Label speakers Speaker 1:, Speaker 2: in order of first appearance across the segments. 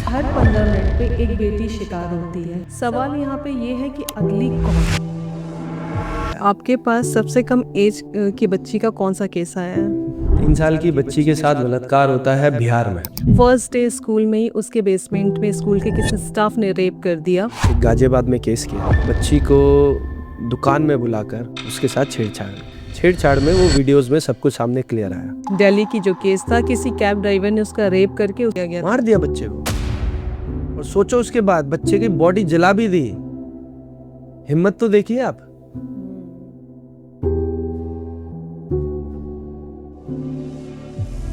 Speaker 1: हर 15 minute पे एक बेटी शिकार होती है। सवाल यहाँ पे ये है कि अगली कौन? आपके पास सबसे कम एज की बच्ची का कौन सा केस आया है?
Speaker 2: 3 साल की बच्ची के साथ बलात्कार होता है बिहार में।
Speaker 1: फर्स्ट डे स्कूल में ही उसके बेसमेंट में स्कूल के किसी स्टाफ ने रेप कर दिया।
Speaker 2: एक गाजियाबाद में केस किया, बच्ची को दुकान में बुलाकर उसके साथ छेड़छाड़ में वो वीडियोस में सब कुछ सामने क्लियर आया।
Speaker 1: दिल्ली की जो केस था, किसी कैब ड्राइवर ने उसका रेप करके उठाया गया।
Speaker 2: मार दिया बच्चे को, और सोचो उसके बाद बच्चे की बॉडी जला भी दी। हिम्मत तो देखिए आप।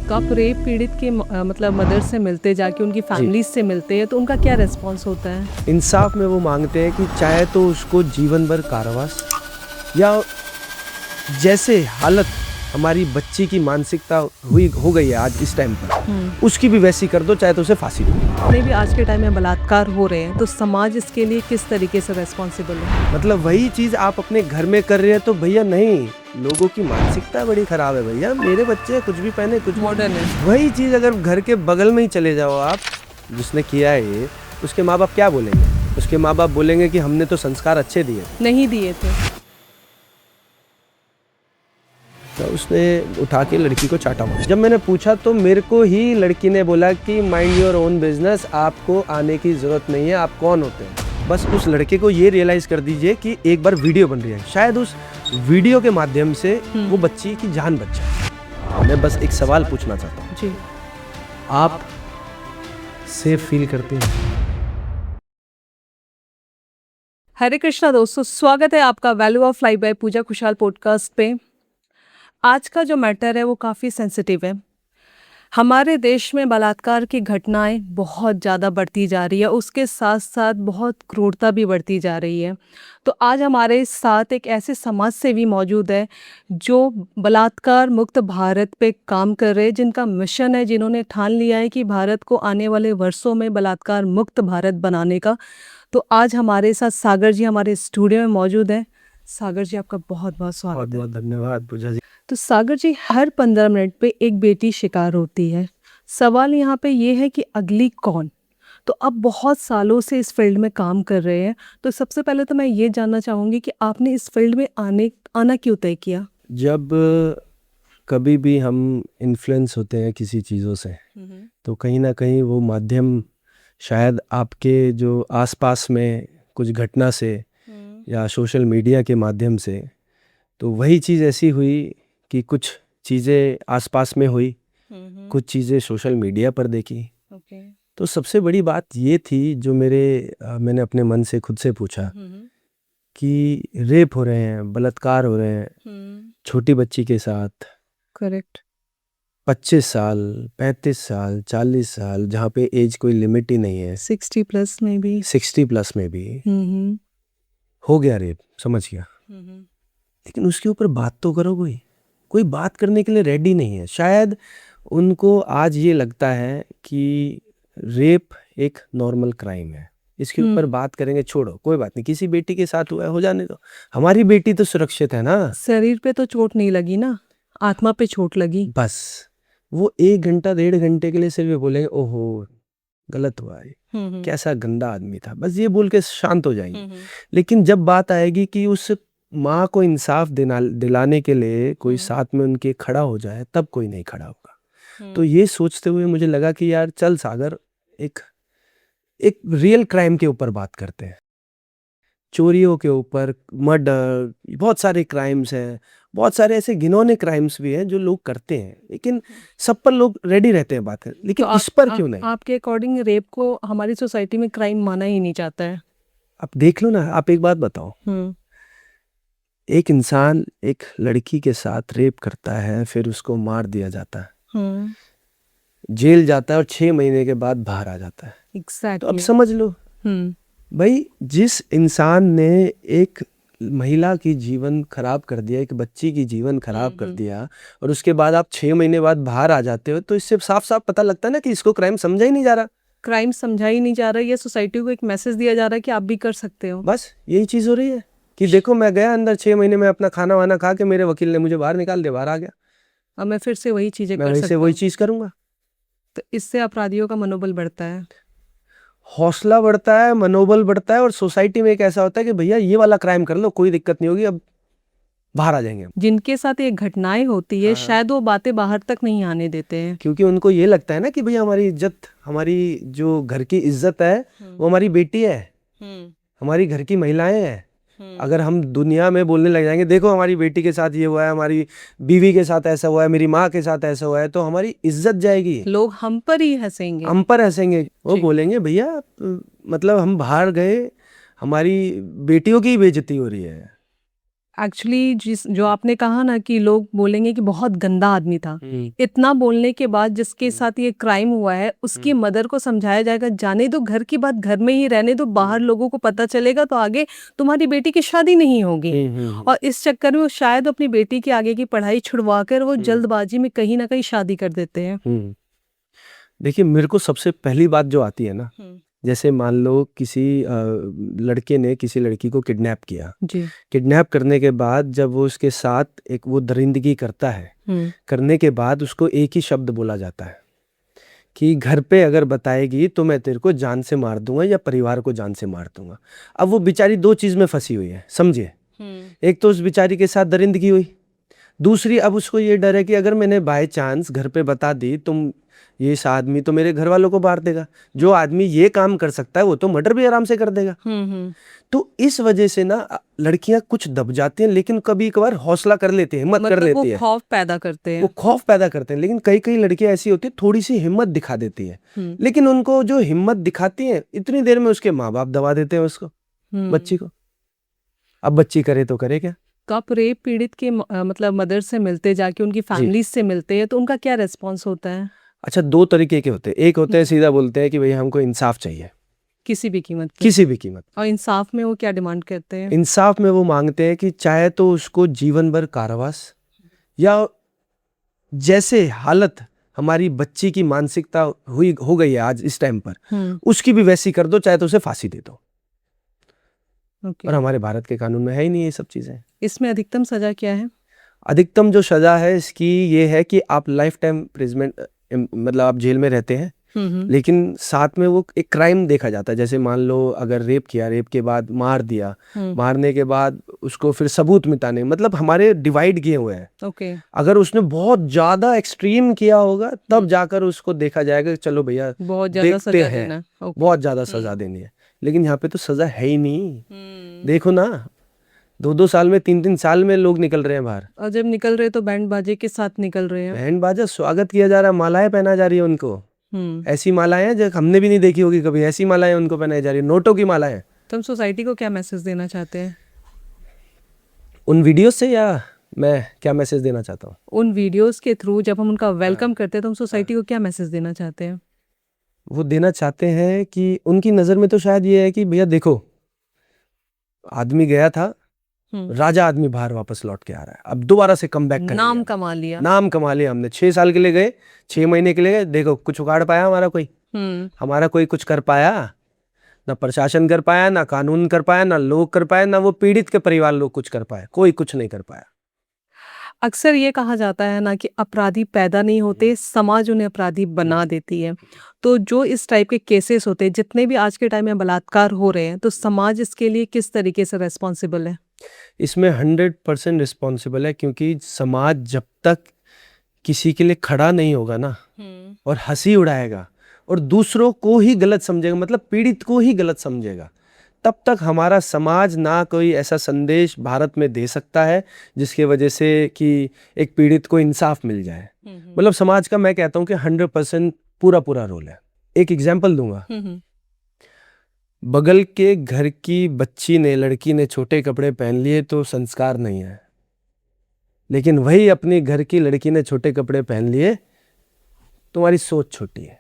Speaker 1: तो आप रेप पीड़ित के मतलब मदर से मिलते, जाके उनकी फैमिली से मिलते हैं, तो उनका क्या रिस्पॉन्स होता है?
Speaker 2: इंसाफ में वो मांगते हैं कि चाहे तो उसको जीवन भर कारावास, या जैसे हालत हमारी बच्ची की मानसिकता हो गई है आज इस टाइम पर, उसकी भी वैसी कर दो, चाहे तो उसे फांसी दो।
Speaker 1: जितने भी आज के टाइम में बलात्कार हो रहे हैं, तो समाज इसके लिए किस तरीके से रेस्पॉन्सिबल है?
Speaker 2: मतलब वही चीज आप अपने घर में कर रहे हैं तो भैया नहीं, लोगों की मानसिकता बड़ी खराब है भैया। मेरे बच्चे कुछ भी पहने, कुछ
Speaker 1: मॉडर्न है।
Speaker 2: वही चीज अगर घर के बगल में ही चले जाओ आप, जिसने किया है ये, उसके माँ बाप क्या बोलेंगे? उसके माँ बाप बोलेंगे कि हमने तो संस्कार अच्छे दिए,
Speaker 1: नहीं दिए थे।
Speaker 2: तो उसने उठा के लड़की को चाटा मारा। जब मैंने पूछा तो मेरे को ही लड़की ने बोला कि माइंड योर ओन बिजनेस, आपको आने की जरूरत नहीं है, आप कौन होते हैं। बस उस लड़के को ये रियलाइज कर दीजिए कि एक बार वीडियो बन रही है, शायद उस वीडियो के माध्यम से वो बच्ची की जान बच जाए। मैं बस एक सवाल पूछना चाहता हूँ
Speaker 1: जी,
Speaker 2: आप सेफ फील करते हैं?
Speaker 1: हरे कृष्णा दोस्तों, स्वागत है आपका वैल्यू ऑफ लाइफ बाय पूजा खुशहाल पॉडकास्ट पे। आज का जो मैटर है वो काफ़ी सेंसिटिव है। हमारे देश में बलात्कार की घटनाएं बहुत ज़्यादा बढ़ती जा रही है, उसके साथ साथ बहुत क्रूरता भी बढ़ती जा रही है। तो आज हमारे साथ एक ऐसे समाज सेवी मौजूद है जो बलात्कार मुक्त भारत पे काम कर रहे हैं, जिनका मिशन है, जिन्होंने ठान लिया है कि भारत को आने वाले वर्षों में बलात्कार मुक्त भारत बनाने का। तो आज हमारे साथ सागर जी हमारे स्टूडियो में मौजूद हैं। सागर जी, आपका बहुत बहुत स्वागत
Speaker 2: बहुत
Speaker 1: है।
Speaker 2: बहुत धन्यवाद पूजा जी।
Speaker 1: तो सागर जी, हर 15 मिनट पे एक बेटी शिकार होती है। सवाल यहाँ पे ये है कि अगली कौन? तो आप बहुत सालों से इस फील्ड में काम कर रहे हैं, तो सबसे पहले तो मैं ये जानना चाहूँगी कि आपने इस फील्ड में आना क्यों तय किया?
Speaker 2: जब कभी भी हम इन्फ्लुएंस होते हैं किसी चीज़ों से, तो कहीं ना कहीं वो माध्यम शायद आपके जो आसपास में कुछ घटना से या सोशल मीडिया के माध्यम से, तो वही चीज़ ऐसी हुई कि कुछ चीज़ें आसपास में हुई, कुछ चीज़ें सोशल मीडिया पर देखी। तो सबसे बड़ी बात ये थी जो मैंने अपने मन से खुद से पूछा कि रेप हो रहे हैं, बलात्कार हो रहे हैं छोटी बच्ची के साथ।
Speaker 1: करेक्ट।
Speaker 2: 25 साल, 35 साल, 40 साल, जहाँ पे एज कोई लिमिट ही नहीं है,
Speaker 1: 60 प्लस में भी।
Speaker 2: 60 प्लस में भी हो गया रेप, समझ गया। लेकिन उसके ऊपर बात तो करो, कोई बात करने के लिए रेडी नहीं है। शायद उनको आज ये लगता है कि रेप एक नॉर्मल क्राइम है, इसके ऊपर बात करेंगे, छोड़ो कोई बात नहीं, किसी बेटी के साथ हुआ है, हो जाने दो, हमारी बेटी तो सुरक्षित है ना।
Speaker 1: शरीर पे तो चोट नहीं लगी ना, आत्मा पे चोट लगी।
Speaker 2: बस वो 1 घंटा 1.5 घंटे के लिए सिर्फ ये बोलेंगे, ओहो गलत हुआ है, कैसा गंदा आदमी था, बस ये बोल के शांत हो जाएंगे। लेकिन जब बात आएगी कि उस माँ को इंसाफ दिलाने के लिए कोई साथ में उनके खड़ा हो जाए, तब कोई नहीं खड़ा होगा। तो ये सोचते हुए मुझे लगा कि यार चल सागर, एक रियल क्राइम के ऊपर बात करते हैं। चोरियों के ऊपर, मर्डर, बहुत सारे क्राइम्स हैं, बहुत सारे ऐसे घिनौने क्राइम्स भी हैं जो लोग करते हैं, लेकिन सब पर लोग रेडी रहते हैं बात करने, लेकिन इस पर क्यों नहीं?
Speaker 1: आपके अकॉर्डिंग रेप को हमारी सोसाइटी में क्राइम माना ही नहीं जाता है।
Speaker 2: आप देख लो ना, आप एक बात बताओ, एक इंसान एक लड़की के साथ रेप करता है, फिर उसको मार दिया जाता है, जेल जाता है, और 6 महीने के बाद बाहर आ जाता है।
Speaker 1: Exactly.
Speaker 2: तो अब समझ लो भाई, जिस इंसान ने एक महिला की जीवन खराब कर दिया, एक बच्ची की जीवन खराब कर दिया, और उसके बाद आप 6 महीने बाद बाहर आ जाते हो, तो इससे साफ साफ पता लगता है ना कि इसको क्राइम समझा ही नहीं जा रहा।
Speaker 1: क्राइम समझा ही नहीं जा रहा, ये सोसाइटी को एक मैसेज दिया जा रहा है कि आप भी कर सकते हो।
Speaker 2: बस यही चीज हो रही है कि देखो, मैं गया अंदर, 6 महीने में अपना खाना वाना खा के मेरे वकील ने मुझे बाहर निकाल दिया, बाहर आ गया,
Speaker 1: अब मैं फिर से वही चीजें
Speaker 2: मैं वही से वही चीज करूंगा।
Speaker 1: तो इससे अपराधियों का मनोबल बढ़ता है।
Speaker 2: हौसला बढ़ता है, मनोबल बढ़ता है, और सोसाइटी में एक ऐसा होता है कि भैया ये वाला क्राइम कर लो, कोई दिक्कत नहीं होगी, अब बाहर आ जाएंगे हम।
Speaker 1: जिनके साथ ये घटनाएं होती है शायद वो बातें बाहर तक नहीं आने देते हैं,
Speaker 2: क्योंकि उनको ये लगता है ना कि भैया हमारी इज्जत, हमारी जो घर की इज्जत है वो हमारी बेटी है, हमारी घर की महिलाएं हैं। अगर हम दुनिया में बोलने लग जाएंगे देखो हमारी बेटी के साथ ये हुआ है, हमारी बीवी के साथ ऐसा हुआ है, मेरी माँ के साथ ऐसा हुआ है, तो हमारी इज्जत जाएगी,
Speaker 1: लोग हम पर ही हंसेंगे।
Speaker 2: हम पर हंसेंगे। वो बोलेंगे भैया मतलब हम बाहर गए, हमारी बेटियों की बेइज्जती हो रही है।
Speaker 1: एक्चुअली जो आपने कहा ना कि लोग बोलेंगे कि बहुत गंदा आदमी था, इतना बोलने के बाद जिसके साथ ये क्राइम हुआ है उसकी मदर को समझाया जाएगा जाने दो, घर की बात घर में ही रहने दो, बाहर लोगों को पता चलेगा तो आगे तुम्हारी बेटी की शादी नहीं होगी। और इस चक्कर में वो शायद अपनी बेटी की आगे की पढ़ाई छुड़वा कर वो जल्दबाजी में कहीं ना कहीं शादी कर देते हैं।
Speaker 2: देखिए मेरे को सबसे पहली बात जो आती है ना, जैसे मान लो किसी लड़के ने किसी लड़की को किडनैप किया
Speaker 1: जी।
Speaker 2: किडनैप करने के बाद जब वो उसके साथ एक वो दरिंदगी करता है, करने के बाद उसको एक ही शब्द बोला जाता है कि घर पे अगर बताएगी तो मैं तेरे को जान से मार दूंगा या परिवार को जान से मार दूंगा। अब वो बेचारी दो चीज में फंसी हुई है, समझिए। एक तो उस बेचारी के साथ दरिंदगी हुई, दूसरी अब उसको ये डर है कि अगर मैंने बाय चांस घर पे बता दी तुम ये इस आदमी तो मेरे घर वालों को मार देगा, जो आदमी ये काम कर सकता है वो तो मर्डर भी आराम से कर देगा। तो इस वजह से ना लड़कियां कुछ दब जाती हैं, लेकिन कभी कभार हौसला कर लेती है, हिम्मत कर लेती है,
Speaker 1: खौफ पैदा करते हैं,
Speaker 2: वो खौफ पैदा करते हैं। लेकिन कई कई लड़कियां ऐसी होती है थोड़ी सी हिम्मत दिखा देती है, लेकिन उनको जो हिम्मत दिखाती है इतनी देर में उसके माँ बाप दबा देते हैं उसको, बच्ची को। अब बच्ची करे तो करे क्या।
Speaker 1: तो आप रेप पीड़ित के मतलब मदर से मिलते, जाके उनकी फैमिली से मिलते हैं, तो उनका क्या रेस्पॉन्स होता है?
Speaker 2: अच्छा, दो तरीके के होते हैं। एक होते हैं सीधा बोलते हैं कि भैया हमको इंसाफ चाहिए,
Speaker 1: किसी भी कीमत पे।
Speaker 2: किसी भी कीमत।
Speaker 1: और इंसाफ में वो क्या डिमांड करते हैं?
Speaker 2: इंसाफ में वो मांगते हैं कि चाहे तो उसको जीवन भर कारावास, या जैसे हालत हमारी बच्ची की मानसिकता हो गई है आज इस टाइम पर, उसकी भी वैसी कर दो, चाहे तो उसे फांसी दे दो। और हमारे भारत के कानून में है ही नहीं ये सब चीजें।
Speaker 1: इसमें अधिकतम सजा क्या है?
Speaker 2: अधिकतम जो सजा है इसकी ये है कि आप लाइफ टाइम इम्प्रिजनमेंट, मतलब आप जेल में रहते हैं, लेकिन साथ में वो एक क्राइम देखा जाता है। जैसे मान लो अगर रेप किया, रेप के बाद मार दिया, मारने के बाद उसको फिर सबूत मिटाने, मतलब हमारे डिवाइड किए हुए हैं। अगर उसने बहुत ज्यादा एक्सट्रीम किया होगा तब जाकर उसको देखा जाएगा कि चलो भैया
Speaker 1: बहुत ज्यादा सजा देना,
Speaker 2: बहुत ज्यादा सजा देनी है। लेकिन यहाँ पे तो सजा है ही नहीं। देखो ना, 2-2 साल में, 3-3 साल में लोग निकल रहे हैं बाहर,
Speaker 1: और जब निकल रहे तो बैंड बाजे के साथ निकल रहे हैं।
Speaker 2: बैंड बाजा, स्वागत किया जा रहा है, मालाएं पहना जा रही है उनको। ऐसी मालाएं हैं जो हमने भी नहीं देखी होगी कभी, ऐसी मालाएं उनको पहनाई जा रही है, नोटों की मालाएं।
Speaker 1: तो हम सोसाइटी को क्या मैसेज देना चाहते हैं
Speaker 2: उन वीडियोस से, या मैं क्या मैसेज देना चाहता हूँ
Speaker 1: उन वीडियोस के थ्रू? जब हम उनका वेलकम करते हैं तो हम सोसाइटी को क्या मैसेज देना चाहते हैं?
Speaker 2: वो देना चाहते हैं कि उनकी नजर में तो शायद ये है कि भैया देखो, आदमी गया था, राजा आदमी बाहर वापस लौट के आ रहा है, अब दोबारा से कम बैक कर
Speaker 1: नाम कमा लिया,
Speaker 2: नाम कमा लिया हमने। 6 साल के लिए गए, 6 महीने के लिए गए, देखो कुछ उखाड़ पाया हमारा कोई? हमारा कोई कुछ कर पाया? ना प्रशासन कर पाया, ना कानून कर पाया, ना लोग कर पाए, ना वो पीड़ित के परिवार लोग कुछ कर पाए, कोई कुछ नहीं कर पाया।
Speaker 1: अक्सर ये कहा जाता है ना कि अपराधी पैदा नहीं होते, समाज उन्हें अपराधी बना देती है। तो जो इस टाइप के केसेस होते हैं, जितने भी आज के टाइम में बलात्कार हो रहे हैं, तो समाज इसके लिए किस तरीके से रेस्पॉन्सिबल है?
Speaker 2: इसमें 100% रिस्पॉन्सिबल है, क्योंकि समाज जब तक किसी के लिए खड़ा नहीं होगा ना, और हंसी उड़ाएगा और दूसरों को ही गलत समझेगा, मतलब पीड़ित को ही गलत समझेगा, तब तक हमारा समाज ना कोई ऐसा संदेश भारत में दे सकता है जिसके वजह से कि एक पीड़ित को इंसाफ मिल जाए। मतलब समाज का मैं कहता हूँ कि 100% पूरा रोल है। एक एग्जाम्पल दूंगा, बगल के घर की बच्ची ने, लड़की ने छोटे कपड़े पहन लिए तो संस्कार नहीं है, लेकिन वही अपनी घर की लड़की ने छोटे कपड़े पहन लिए, तुम्हारी सोच छोटी है।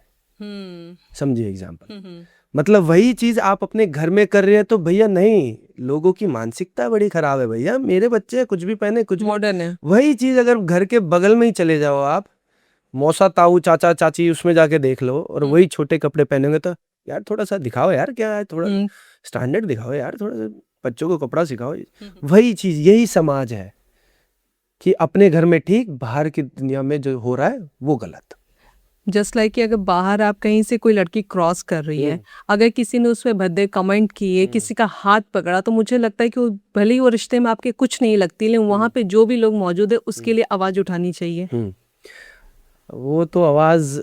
Speaker 2: समझिए एग्जाम्पल, मतलब वही चीज आप अपने घर में कर रहे हैं तो भैया नहीं, लोगों की मानसिकता बड़ी खराब है भैया, मेरे बच्चे कुछ भी पहने, कुछ
Speaker 1: मॉडर्न है।
Speaker 2: वही चीज अगर घर के बगल में ही चले जाओ आप, मौसा ताऊ चाचा चाची, उसमें जाके देख लो, और वही छोटे कपड़े पहनेंगे तो यार थोड़ा सा दिखाओ यार, क्या है, थोड़ा स्टैंडर्ड दिखाओ यार, थोड़ा सा बच्चों को कपड़ा सिखाओ। वही चीज, यही समाज है कि अपने घर में ठीक, बाहर की दुनिया में जो हो रहा है वो गलत।
Speaker 1: जस्ट लाइक कि अगर बाहर आप कहीं से कोई लड़की क्रॉस कर रही है, अगर किसी ने उस पे भद्दे कमेंट किए, किसी का हाथ पकड़ा, तो मुझे लगता है कि वो भले ही वो रिश्ते में आपके कुछ नहीं लगती, लेकिन वहाँ पे जो भी लोग मौजूद है उसके लिए आवाज़ उठानी चाहिए।
Speaker 2: वो तो आवाज़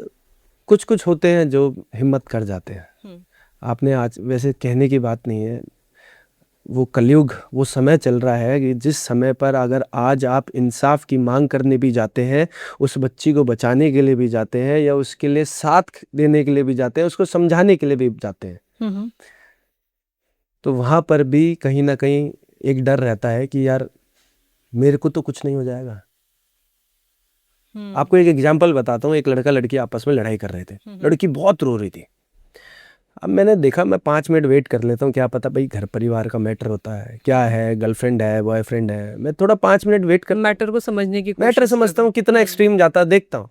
Speaker 2: कुछ कुछ होते हैं जो हिम्मत कर जाते हैं। आपने आज वैसे कहने की बात नहीं है, वो कलयुग, वो समय चल रहा है कि जिस समय पर अगर आज आप इंसाफ की मांग करने भी जाते हैं, उस बच्ची को बचाने के लिए भी जाते हैं, या उसके लिए साथ देने के लिए भी जाते हैं, उसको समझाने के लिए भी जाते हैं, तो वहाँ पर भी कहीं ना कहीं एक डर रहता है कि यार मेरे को तो कुछ नहीं हो जाएगा। आपको एक एग्जाम्पल बताता हूँ। एक लड़का लड़की आपस में लड़ाई कर रहे थे, लड़की बहुत रो रही थी। अब मैंने देखा, मैं 5 मिनट वेट कर लेता हूँ, क्या पता भाई घर परिवार का मैटर होता है, क्या है, गर्लफ्रेंड है, बॉयफ्रेंड है, मैं थोड़ा 5 मिनट वेट कर,
Speaker 1: मैटर को समझने की
Speaker 2: मैटर समझता हूँ, कितना एक्सट्रीम जाता है देखता हूँ,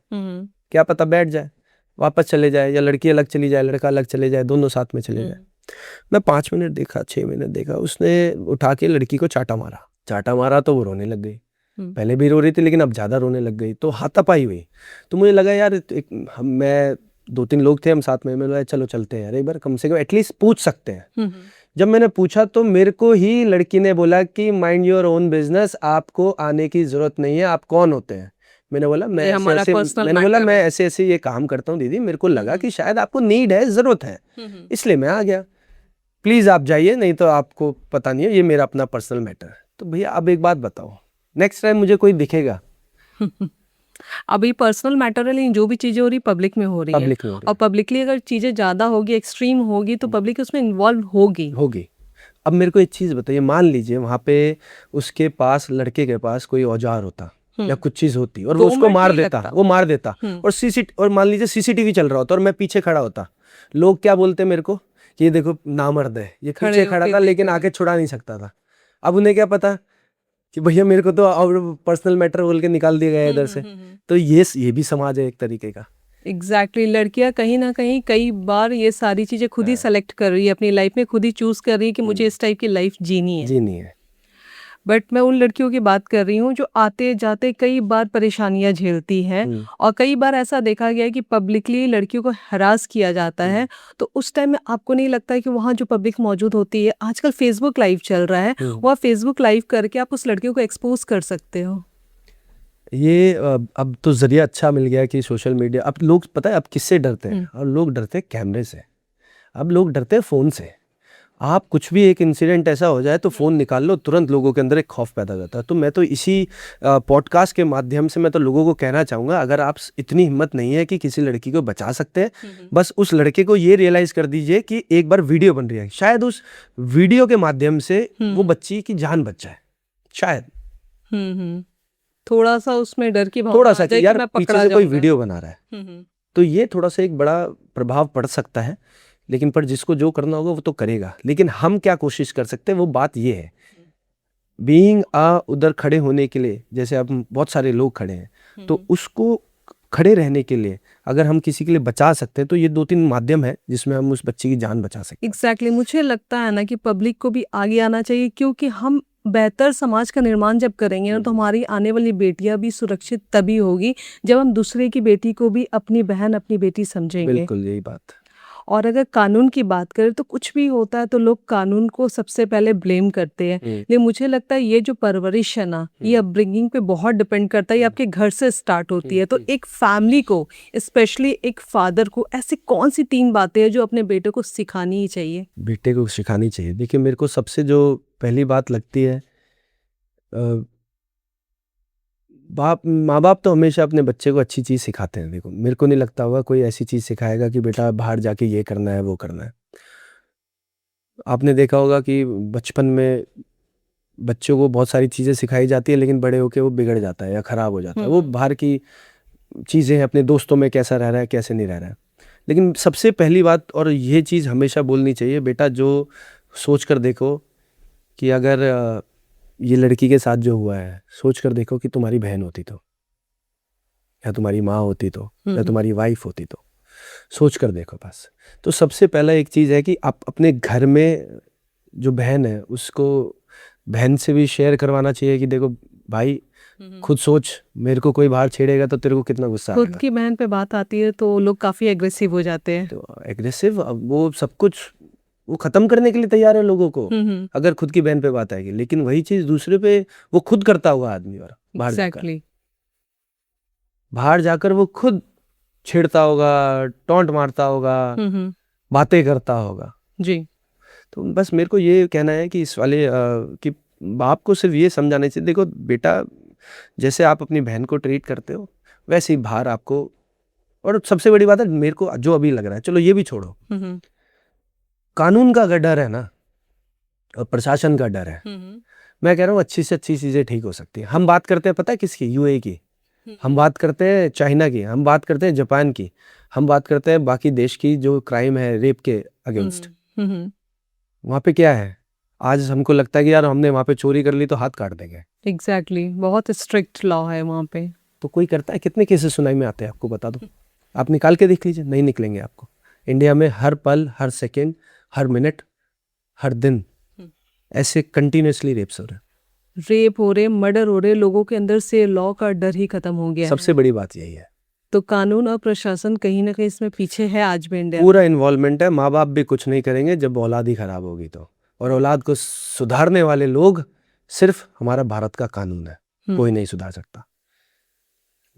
Speaker 2: क्या पता बैठ जाए, वापस चले जाए, या लड़की अलग चली जाए, लड़का अलग चले जाए, दोनों साथ में चले जाए। मैं 5 मिनट देखा, 6 मिनट देखा, उसने उठा के लड़की को चाटा मारा तो वो रोने लग गई। पहले भी रो रही थी लेकिन अब ज्यादा रोने लग गई, तो हाथापाई हुई। तो मुझे लगा यार मैं 2-3 लोग थे, हम साथ में, मैं चलो चलते हैं यार, एक बार कम से कम एटलीस्ट पूछ सकते हैं। जब मैंने पूछा तो मेरे को ही लड़की ने बोला कि माइंड योर ओन बिजनेस, आपको आने की जरूरत नहीं है, आप कौन होते हैं। मैंने बोला मैं ऐसे ऐसे ये काम करता हूँ दीदी, मेरे को लगा कि शायद आपको नीड है, जरूरत है, इसलिए मैं आ गया, प्लीज आप जाइए, नहीं तो आपको पता नहीं है, ये मेरा अपना पर्सनल मैटर है। तो भैया अब एक बात बताओ, नेक्स्ट टाइम मुझे कोई दिखेगा,
Speaker 1: अभी पर्सनल मैटर है, लेकिन जो भी चीजें हो रही पब्लिक में हो रही है, और पब्लिकली अगर चीजें ज्यादा होगी, एक्सट्रीम होगी, तो पब्लिक उसमें इन्वॉल्व होगी।
Speaker 2: अब मेरे को एक चीज बताइए, मान लीजिए वहां पे उसके पास, लड़के के पास कोई औजार होता या कुछ चीज होती और वो उसको मार देता, और मान लीजिए सीसीटीवी चल रहा होता और मैं पीछे खड़ा होता, लोग क्या बोलते मेरे को कि ये देखो नामर्द है, ये पीछे खड़ा था लेकिन आके छुड़ा नहीं सकता था। अब उन्हें क्या पता कि भैया मेरे को तो और पर्सनल मैटर बोल के निकाल दिया गया इधर से। तो ये भी समाज है एक तरीके का।
Speaker 1: एग्जैक्टली लड़कियां कहीं ना कहीं कई बार ये सारी चीजें खुद ही सेलेक्ट कर रही है, अपनी लाइफ में खुद ही चूज कर रही है कि मुझे इस टाइप की लाइफ जीनी है। बट मैं उन लड़कियों की बात कर रही हूँ जो आते जाते कई बार परेशानियां झेलती हैं, और कई बार ऐसा देखा गया है कि पब्लिकली लड़कियों को हरास किया जाता है। तो उस टाइम में आपको नहीं लगता है कि वहाँ जो पब्लिक मौजूद होती है, आजकल फेसबुक लाइव चल रहा है, वह फेसबुक लाइव करके आप उस लड़कियों को एक्सपोज कर सकते हो।
Speaker 2: ये अब तो जरिया अच्छा मिल गया कि सोशल मीडिया, अब लोग पता है अब किससे डरते हैं, और लोग डरते हैं कैमरे से, अब लोग डरते हैं फोन से। आप कुछ भी एक इंसिडेंट ऐसा हो जाए तो फ़ोन निकाल लो, तुरंत लोगों के अंदर एक खौफ पैदा हो जाता है। तो मैं तो इसी पॉडकास्ट के माध्यम से मैं तो लोगों को कहना चाहूँगा, अगर आप इतनी हिम्मत नहीं है कि किसी लड़की को बचा सकते हैं, बस उस लड़के को ये रियलाइज़ कर दीजिए कि एक बार वीडियो बन रही है, शायद उस वीडियो के माध्यम से वो बच्ची की जान बच जाए, शायद।
Speaker 1: थोड़ा सा उसमें डर की भावना,
Speaker 2: थोड़ा सा यार पीछे से कोई वीडियो बना रहा है, तो ये थोड़ा सा एक बड़ा प्रभाव पड़ सकता है। लेकिन पर जिसको जो करना होगा वो तो करेगा। लेकिन हम क्या कोशिश कर सकते हैं, वो बात ये है, बीइंग उधर खड़े होने के लिए, जैसे अब बहुत सारे लोग खड़े हैं, तो उसको खड़े रहने के लिए अगर हम किसी के लिए बचा सकते हैं, तो ये 2-3 माध्यम है जिसमें हम उस बच्चे की जान बचा सकते हैं।
Speaker 1: एग्जैक्टली मुझे लगता है ना कि पब्लिक को भी आगे आना चाहिए, क्योंकि हम बेहतर समाज का निर्माण जब करेंगे ना, तो हमारी आने वाली बेटियां भी सुरक्षित तभी होगी जब हम दूसरे की बेटी को भी अपनी बहन, अपनी बेटी समझेंगे।
Speaker 2: बिल्कुल यही बात।
Speaker 1: और अगर कानून की बात करें तो कुछ भी होता है तो लोग कानून को सबसे पहले ब्लेम करते हैं, लेकिन मुझे लगता है ये जो परवरिश है ना, ये अपब्रिंगिंग पे बहुत डिपेंड करता है, ये आपके घर से स्टार्ट होती है। तो एक फैमिली को, स्पेशली एक फादर को, ऐसी कौन सी 3 बातें हैं जो अपने बेटे को सिखानी ही चाहिए?
Speaker 2: बेटे को सिखानी चाहिए, देखिए मेरे को सबसे जो पहली बात लगती है, माँ बाप तो हमेशा अपने बच्चे को अच्छी चीज़ सिखाते हैं। देखो मेरे को नहीं लगता होगा कोई ऐसी चीज़ सिखाएगा कि बेटा बाहर जाके ये करना है वो करना है। आपने देखा होगा कि बचपन में बच्चों को बहुत सारी चीज़ें सिखाई जाती है, लेकिन बड़े होके वो बिगड़ जाता है या ख़राब हो जाता है। वो बाहर की चीज़ें हैं, अपने दोस्तों में कैसा रह रहा है, कैसे नहीं रह रहा है। लेकिन सबसे पहली बात, और ये चीज़ हमेशा बोलनी चाहिए, बेटा जो सोच कर देखो कि अगर ये लड़की के साथ जो हुआ है, सोच कर देखो कि तुम्हारी बहन होती तो, या तुम्हारी माँ होती तो, या तुम्हारी वाइफ होती तो, सोच कर देखो बस। तो सबसे पहला एक चीज़ है कि आप अपने घर में जो बहन है उसको बहन से भी शेयर करवाना चाहिए कि देखो भाई खुद सोच, मेरे को कोई बाहर छेड़ेगा तो तेरे को कितना गुस्सा
Speaker 1: खुद
Speaker 2: आएगा।
Speaker 1: की बहन पे बात आती है तो लोग काफी एग्रेसिव हो जाते हैं।
Speaker 2: तो एग्रेसिव, वो सब कुछ वो खत्म करने के लिए तैयार है लोगों को, अगर खुद की बहन पे बात आएगी। लेकिन वही चीज दूसरे पे वो खुद करता हुआ आदमी, और
Speaker 1: एग्जैक्टली।
Speaker 2: बाहर जाकर वो खुद छेड़ता होगा, टॉन्ट मारता होगा, बातें करता होगा
Speaker 1: जी।
Speaker 2: तो बस मेरे को ये कहना है कि इस वाले कि बाप को सिर्फ ये समझाना चाहिए, देखो बेटा, जैसे आप अपनी बहन को ट्रीट करते हो वैसे ही बाहर आपको। और सबसे बड़ी बात है, मेरे को जो अभी लग रहा है, चलो ये भी छोड़ो, कानून का अगर डर है ना और प्रशासन का डर है, मैं कह रहा हूँ अच्छी से अच्छी चीजें ठीक हो सकती है। हम बात करते हैं पता है किसकी, यूएई की, हम बात करते हैं चाइना की, हम बात करते हैं जापान की, हम बात करते हैं बाकी देश की जो क्राइम है रेप के अगेंस्ट। वहाँ पे क्या है, आज हमको लगता है कि यार हमने वहाँ पे चोरी कर ली तो हाथ काट देंगे।
Speaker 1: एग्जैक्टली, बहुत स्ट्रिक्ट लॉ है वहाँ पे।
Speaker 2: तो कोई करता है? कितने केसेस सुनाई में आते हैं आपको बता दो, आप निकाल के देख लीजिए, नहीं निकलेंगे आपको। इंडिया में हर पल, हर सेकेंड, हर मिनट, हर दिन ऐसे कंटिन्यूसली रेप्स हो रहे हैं।
Speaker 1: रेप हो रहे, मर्डर हो रहे, लोगों के अंदर से लॉ का डर ही खत्म हो गया है।
Speaker 2: सबसे बड़ी बात यही है।
Speaker 1: तो कानून और प्रशासन कहीं ना कहीं इसमें पीछे है आज भी इंडिया में।
Speaker 2: पूरा इन्वॉल्वमेंट है, माँ बाप भी कुछ नहीं करेंगे जब औलाद ही खराब होगी तो। और औलाद को सुधारने वाले लोग सिर्फ हमारा भारत का कानून है, कोई नहीं सुधार सकता।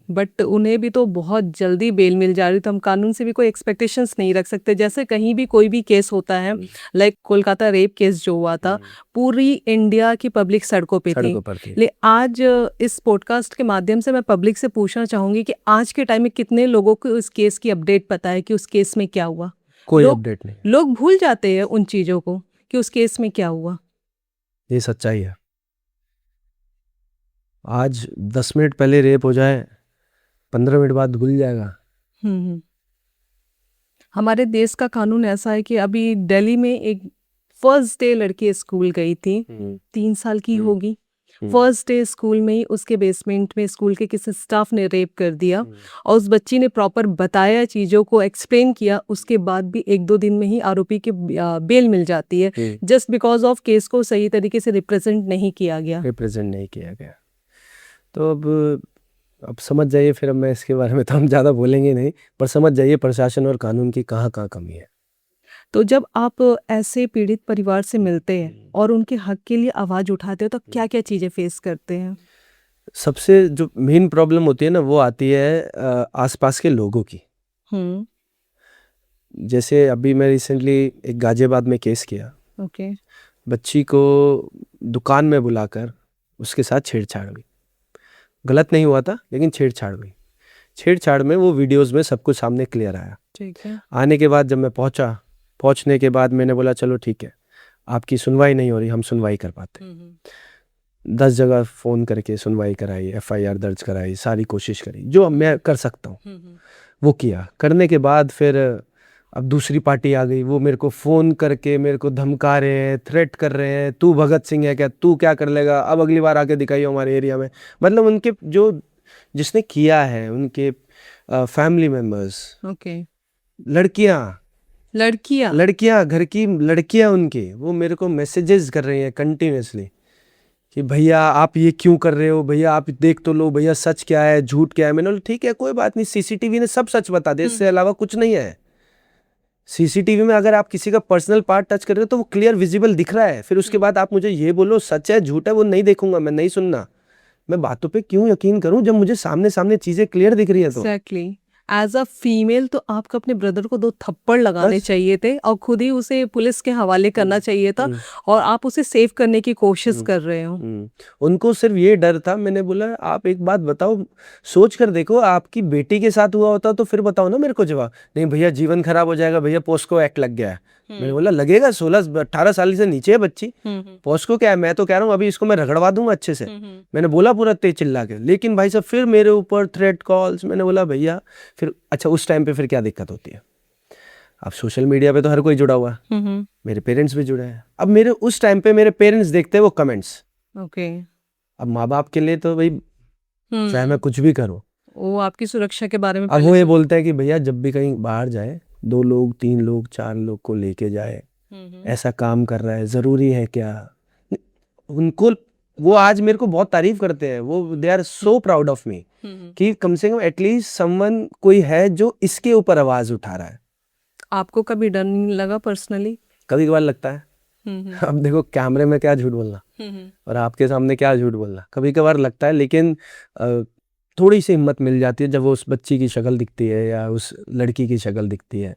Speaker 1: बट उन्हें भी तो बहुत जल्दी बेल मिल जा रही, तो हम कानून से भी कोई एक्सपेक्टेशंस नहीं रख सकते। जैसे कहीं भी कोई भी केस होता है, लाइक कोलकाता रेप केस जो हुआ था, पूरी इंडिया की पब्लिक सड़कों पे थी। ले आज इस पॉडकास्ट के माध्यम से मैं पब्लिक से पूछना चाहूंगी कि आज के टाइम में कितने लोगों को इस केस की अपडेट पता है कि उस केस में क्या हुआ?
Speaker 2: कोई अपडेट नहीं।
Speaker 1: लोग भूल जाते हैं उन चीजों को कि उस केस में क्या हुआ।
Speaker 2: ये सच्चाई है। आज 10 मिनट पहले रेप हो जाए, 15 मिनट बाद भूल जाएगा।
Speaker 1: हमारे देश का कानून ऐसा है कि अभी दिल्ली में एक फर्स्ट डे लड़की स्कूल गई थी, 3 साल की होगी। फर्स्ट डे स्कूल में ही उसके बेसमेंट में स्कूल के किसी स्टाफ ने रेप कर दिया, और उस बच्ची ने प्रॉपर बताया, चीज़ों को एक्सप्लेन किया। उसके बाद भी 1-2 दिन में ही आरोपी के बेल मिल जाती है, जस्ट बिकॉज ऑफ केस को सही तरीके से रिप्रेजेंट नहीं किया गया।
Speaker 2: तो अब समझ जाइए, फिर अब मैं इसके बारे में तो हम ज़्यादा बोलेंगे नहीं, पर समझ जाइए प्रशासन और कानून की कहाँ कहाँ कमी है।
Speaker 1: तो जब आप ऐसे पीड़ित परिवार से मिलते हैं और उनके हक के लिए आवाज़ उठाते हो, तो क्या क्या चीज़ें फेस करते हैं?
Speaker 2: सबसे जो मेन प्रॉब्लम होती है ना, वो आती है आसपास के लोगों की। जैसे अभी मैं रिसेंटली एक गाजियाबाद में केस किया।
Speaker 1: ओके।
Speaker 2: बच्ची को दुकान में बुलाकर उसके साथ छेड़छाड़ हुई। गलत नहीं हुआ था, लेकिन छेड़छाड़ हुई। छेड़छाड़ में वो वीडियोस में सब कुछ सामने क्लियर आया।
Speaker 1: ठीक है।
Speaker 2: आने के बाद जब मैं पहुंचने के बाद मैंने बोला चलो ठीक है, आपकी सुनवाई नहीं हो रही, हम सुनवाई कर पाते। 10 जगह फ़ोन करके सुनवाई कराई, FIR दर्ज कराई, सारी कोशिश करी जो मैं कर सकता हूँ वो किया। करने के बाद फिर अब दूसरी पार्टी आ गई, वो मेरे को फ़ोन करके मेरे को धमका रहे हैं, थ्रेट कर रहे हैं, तू भगत सिंह है क्या, तू क्या कर लेगा, अब अगली बार आके दिखाइए हमारे एरिया में। मतलब उनके जो जिसने किया है, उनके फैमिली मेम्बर्स,
Speaker 1: ओके।
Speaker 2: लड़कियां, घर की लड़कियां उनके, वो मेरे को मैसेजेस कर रही हैं कंटिन्यूसली कि भैया आप ये क्यों कर रहे हो, भैया आप देख तो लो, भैया सच क्या है, झूठ क्या है। मैंने बोला ठीक है, कोई बात नहीं, CCTV ने सब सच बता दिया, इससे अलावा कुछ नहीं है। CCTV में अगर आप किसी का पर्सनल पार्ट टच कर रहे हो तो वो क्लियर विजिबल दिख रहा है। फिर उसके बाद आप मुझे ये बोलो सच है झूठ है, वो नहीं देखूंगा, मैं नहीं सुनना। मैं बातों पे क्यों यकीन करूं जब मुझे सामने सामने चीजें क्लियर दिख रही है? तो
Speaker 1: एग्जैक्टली, एज अ फीमेल तो आपको अपने ब्रदर को 2 थप्पड़ लगाने चाहिए थे और खुद ही उसे पुलिस के हवाले करना चाहिए था, और आप उसे सेव करने की कोशिश कर रहे हो।
Speaker 2: उनको सिर्फ ये डर था। मैंने बोला आप एक बात बताओ, सोच कर देखो, आपकी बेटी के साथ हुआ होता तो फिर बताओ ना मेरे को जवाब। नहीं भैया जीवन खराब हो जाएगा, भैया पोस्को एक्ट लग गया है। मैंने बोला लगेगा, 16-18 साल से नीचे है बच्ची, पोस्को क्या है? मैं तो कह रहा हूँ अभी इसको मैं रगड़वा दूंगा अच्छे से। मैंने बोला पूरा तेज चिल्ला के, लेकिन भाई साहब फिर मेरे ऊपर थ्रेट कॉल्स। मैंने बोला भैया फिर अच्छा उस टाइम पे फिर क्या दिक्कत होती है? अब सोशल मीडिया पे तो हर कोई जुड़ा हुआ है, मेरे पेरेंट्स भी जुड़े हैं। अब मेरे उस टाइम पे मेरे पेरेंट्स देखते हैं वो कमेंट्स।
Speaker 1: ओके।
Speaker 2: अब माँ बाप के लिए तो भाई चाहे मैं कुछ भी करूँ,
Speaker 1: वो आपकी सुरक्षा के बारे में
Speaker 2: अब वो ये बोलता है कि भैया जब भी कहीं बाहर जाए 2 लोग 3 लोग 4 लोग को लेके जाए, ऐसा काम कर रहा है, जरूरी है क्या? उनको वो आज मेरे को बहुत तारीफ करते हैं, वो they are so proud of me कि कम से कम एटलीस्ट समवन कोई है जो इसके ऊपर आवाज उठा रहा है।
Speaker 1: आपको कभी डर नहीं लगा पर्सनली?
Speaker 2: कभी कभार लगता है। अब देखो कैमरे में क्या झूठ बोलना और आपके सामने क्या झूठ बोलना, कभी कभार लगता है, लेकिन थोड़ी सी हिम्मत मिल जाती है जब वो उस बच्ची की शक्ल दिखती है या उस लड़की की शक्ल दिखती है।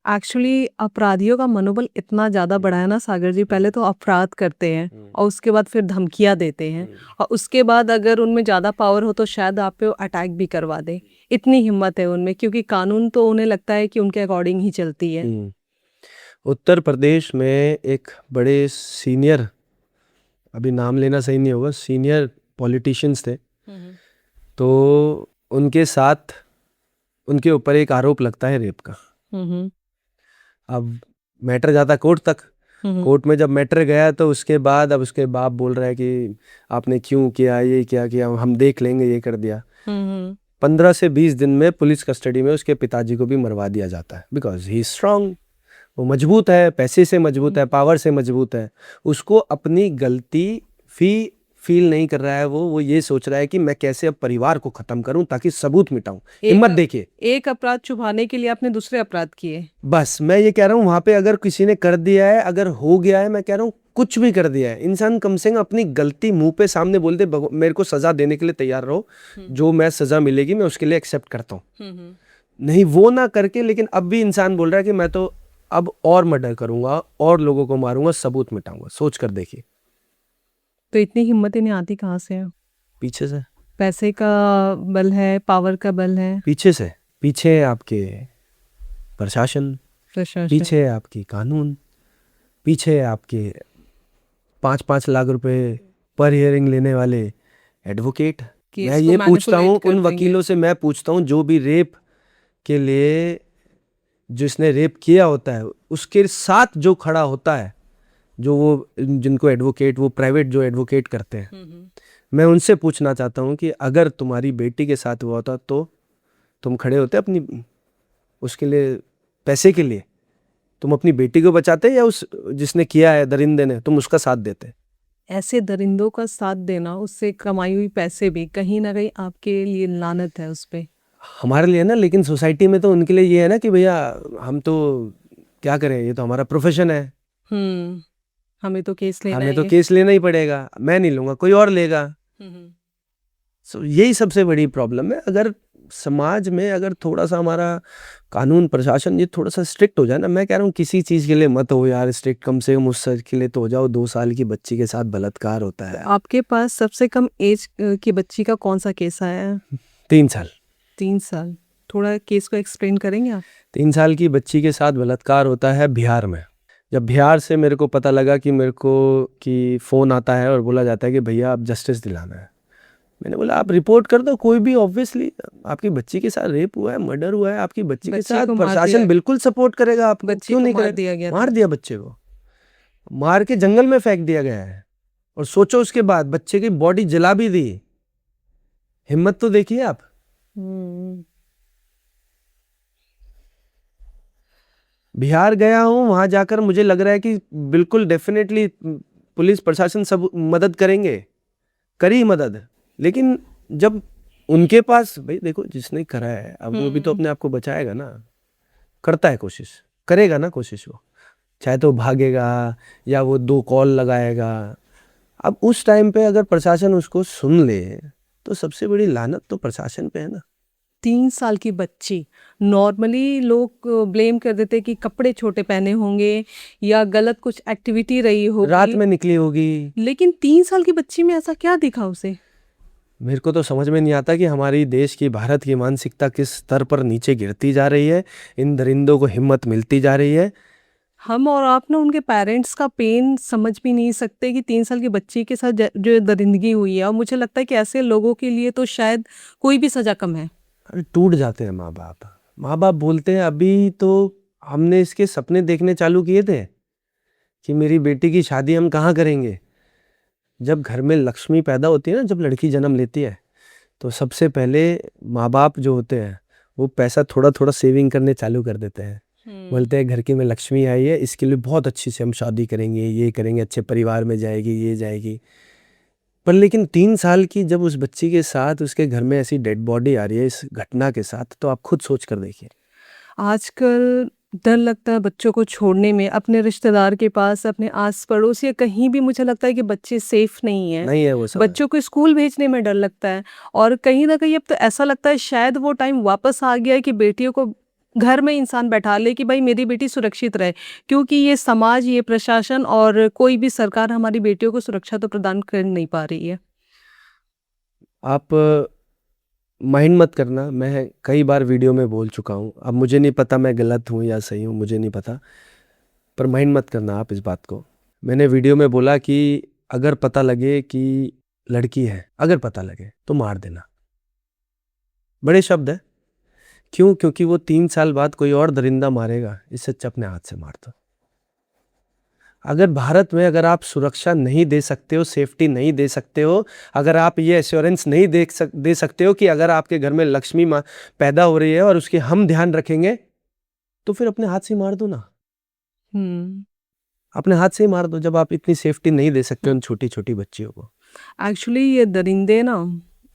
Speaker 1: एक्चुअली अपराधियों का मनोबल इतना ज़्यादा बढ़ा है ना सागर जी, पहले तो अपराध करते हैं और उसके बाद फिर धमकियाँ देते हैं और उसके बाद अगर उनमें ज़्यादा पावर हो तो शायद आप पे अटैक भी करवा दे। इतनी हिम्मत है उनमें, क्योंकि कानून तो उन्हें लगता है कि उनके अकॉर्डिंग ही चलती है।
Speaker 2: उत्तर प्रदेश में एक बड़े सीनियर, अभी नाम लेना सही नहीं होगा, सीनियर पॉलिटिशियंस थे, तो उनके साथ उनके ऊपर एक आरोप लगता है रेप का। अब मैटर जाता कोर्ट तक, कोर्ट में जब मैटर गया तो उसके बाद अब उसके बाप बोल रहा है कि आपने क्यों किया, ये क्या किया, हम देख लेंगे, ये कर दिया। 15 से 20 दिन में पुलिस कस्टडी में उसके पिताजी को भी मरवा दिया जाता है, बिकॉज ही स्ट्रांग, वो मजबूत है, पैसे से मजबूत है, पावर से मजबूत है। उसको अपनी गलती फील नहीं कर रहा है, वो ये सोच रहा है कि मैं कैसे अब परिवार को खत्म करूं ताकि सबूत मिटाऊं। हिम्मत देखिए,
Speaker 1: एक अपराध छुपाने के लिए आपने दूसरे अपराध किए।
Speaker 2: बस मैं ये कह रहा हूं, वहां पे अगर किसी ने कर दिया है, अगर हो गया है, मैं कह रहा हूं कुछ भी कर दिया है, इंसान कम से कम अपनी गलती मुंह पे सामने बोल दे, मेरे को सजा देने के लिए तैयार रहो, जो मैं सजा मिलेगी मैं उसके लिए एक्सेप्ट करता हूँ। नहीं वो ना करके, लेकिन अब भी इंसान बोल रहा है कि मैं तो अब और मर्डर करूंगा और लोगों को मारूंगा, सबूत मिटाऊंगा। सोच कर देखिए।
Speaker 1: तो इतनी हिम्मत इन्हें आती कहाँ से है?
Speaker 2: पीछे से।
Speaker 1: पैसे का बल है, पावर का बल है?
Speaker 2: पीछे से, पीछे है आपके प्रशासन, पीछे है आपकी कानून, पीछे है आपके 5-5 लाख रुपए पर हियरिंग लेने वाले एडवोकेट। मैं ये पूछता हूँ उन वकीलों से, मैं पूछता हूँ जो भी रेप के लिए, जिसने रेप किया होता है उसके साथ जो खड़ा होता है, जो वो जिनको एडवोकेट, वो प्राइवेट जो एडवोकेट करते हैं, मैं उनसे पूछना चाहता हूँ कि अगर तुम्हारी बेटी के साथ हुआ होता तो तुम खड़े होते अपनी उसके लिए, पैसे के लिए तुम अपनी बेटी को बचाते, या उस जिसने किया है दरिंदे ने, तुम उसका साथ देते?
Speaker 1: ऐसे दरिंदों का साथ देना, उससे कमाई हुई पैसे भी कहीं ना कहीं आपके लिए लानत है उस पे।
Speaker 2: हमारे लिए ना, लेकिन सोसाइटी में तो उनके लिए ये है ना कि भैया हम तो क्या करें, ये तो हमारा प्रोफेशन है,
Speaker 1: हमें तो केस लेना
Speaker 2: हमें तो केस लेना ही पड़ेगा, मैं नहीं लूंगा कोई और लेगा। सो यही सबसे बड़ी प्रॉब्लम है। अगर समाज में अगर थोड़ा सा हमारा कानून प्रशासन ये थोड़ा सा स्ट्रिक्ट हो जाए ना, मैं कह रहा हूँ किसी चीज के लिए मत हो यार स्ट्रिक्ट, कम से कम उस के लिए तो हो जाओ। 2 साल की बच्ची के साथ बलात्कार होता है।
Speaker 1: आपके पास सबसे कम एज की बच्ची का कौन सा केस आया है?
Speaker 2: 3 साल।
Speaker 1: 3 साल, थोड़ा केस को एक्सप्लेन करेंगे आप?
Speaker 2: 3 साल की बच्ची के साथ बलात्कार होता है बिहार में। जब बिहार से मेरे को पता लगा कि मेरे को कि फ़ोन आता है और बोला जाता है कि भैया आप जस्टिस दिलाना है, मैंने बोला आप रिपोर्ट कर दो, कोई भी, ऑब्वियसली आपकी बच्ची के साथ रेप हुआ है, मर्डर हुआ है, आपकी बच्ची के साथ प्रशासन बिल्कुल सपोर्ट करेगा आपको, क्यों नहीं करेगा? मार दिया बच्चे को, मार के जंगल में फेंक दिया गया है। और सोचो उसके बाद बच्चे की बॉडी जला भी दी। हिम्मत तो देखिए आप। बिहार गया हूँ, वहां जाकर मुझे लग रहा है कि बिल्कुल डेफिनेटली पुलिस प्रशासन सब मदद करेंगे, करी मदद, लेकिन जब उनके पास, भाई देखो जिसने करा है अब वो भी तो अपने आप को बचाएगा ना, करता है कोशिश, करेगा ना कोशिश, वो चाहे तो भागेगा या वो 2 कॉल लगाएगा। अब उस टाइम पे अगर प्रशासन उसको सुन ले तो सबसे बड़ी लानत तो प्रशासन पे है ना।
Speaker 1: 3 साल की बच्ची, नॉर्मली लोग ब्लेम कर देते कि कपड़े छोटे पहने होंगे या गलत कुछ एक्टिविटी रही होगी,
Speaker 2: रात में निकली होगी,
Speaker 1: लेकिन 3 साल की बच्ची में ऐसा क्या दिखा उसे?
Speaker 2: मेरे को तो समझ में नहीं आता कि हमारी देश की, भारत की मानसिकता किस स्तर पर नीचे गिरती जा रही है, इन दरिंदों को हिम्मत मिलती जा रही है।
Speaker 1: हम और आप ना उनके पेरेंट्स का पेन समझ भी नहीं सकते कि 3 साल की बच्ची के साथ जो दरिंदगी हुई है, और मुझे लगता है कि ऐसे लोगों के लिए तो शायद कोई भी सजा कम है।
Speaker 2: टूट जाते हैं माँ बाप। माँ बाप बोलते हैं अभी तो हमने इसके सपने देखने चालू किए थे कि मेरी बेटी की शादी हम कहाँ करेंगे। जब घर में लक्ष्मी पैदा होती है ना, जब लड़की जन्म लेती है, तो सबसे पहले माँ बाप जो होते हैं वो पैसा थोड़ा थोड़ा सेविंग करने चालू कर देते हैं। बोलते हैं घर की में लक्ष्मी आई है, इसके लिए बहुत अच्छी से हम शादी करेंगे, ये करेंगे, अच्छे परिवार में जाएगी, ये जाएगी। पर लेकिन 3 साल की जब उस बच्ची के साथ उसके घर में ऐसी डेड बॉडी आ रही है इस घटना के साथ, तो आप खुद सोच कर देखिए।
Speaker 1: आजकल डर लगता है बच्चों को छोड़ने में, अपने रिश्तेदार के पास, अपने आस-पड़ोस या कहीं भी मुझे लगता है कि बच्चे सेफ नहीं हैं।
Speaker 2: नहीं है वो सब।
Speaker 1: बच्चों को स्कूल भेजने में डर लगता है और कहीं न कहीं अब तो ऐसा लगता है शायद वो टाइम वापस आ गया है कि बेटियों को घर में इंसान बैठा ले कि भाई मेरी बेटी सुरक्षित रहे। क्योंकि ये समाज, ये प्रशासन और कोई भी सरकार हमारी बेटियों को सुरक्षा तो प्रदान कर नहीं पा रही है।
Speaker 2: आप माइंड मत करना, मैं कई बार वीडियो में बोल चुका हूँ। अब मुझे नहीं पता मैं गलत हूँ या सही हूँ, मुझे नहीं पता, पर माइंड मत करना आप इस बात को। मैंने वीडियो में बोला कि अगर पता लगे कि लड़की है, अगर पता लगे तो मार देना। बड़े शब्द है। क्यों? क्योंकि वो 3 साल बाद कोई और दरिंदा मारेगा, इससे अच्छा अपने हाथ से मार दो। अगर भारत में अगर आप सुरक्षा नहीं दे सकते हो, सेफ्टी नहीं दे सकते हो, अगर आप ये एश्योरेंस नहीं दे सकते हो कि अगर आपके घर में लक्ष्मी माँ पैदा हो रही है और उसके हम ध्यान रखेंगे, तो फिर अपने हाथ से ही मार दो ना। अपने हाथ से ही मार दो जब आप इतनी सेफ्टी नहीं दे सकते उन छोटी-छोटी बच्चियों को।
Speaker 1: एक्चुअली ये दरिंदे ना,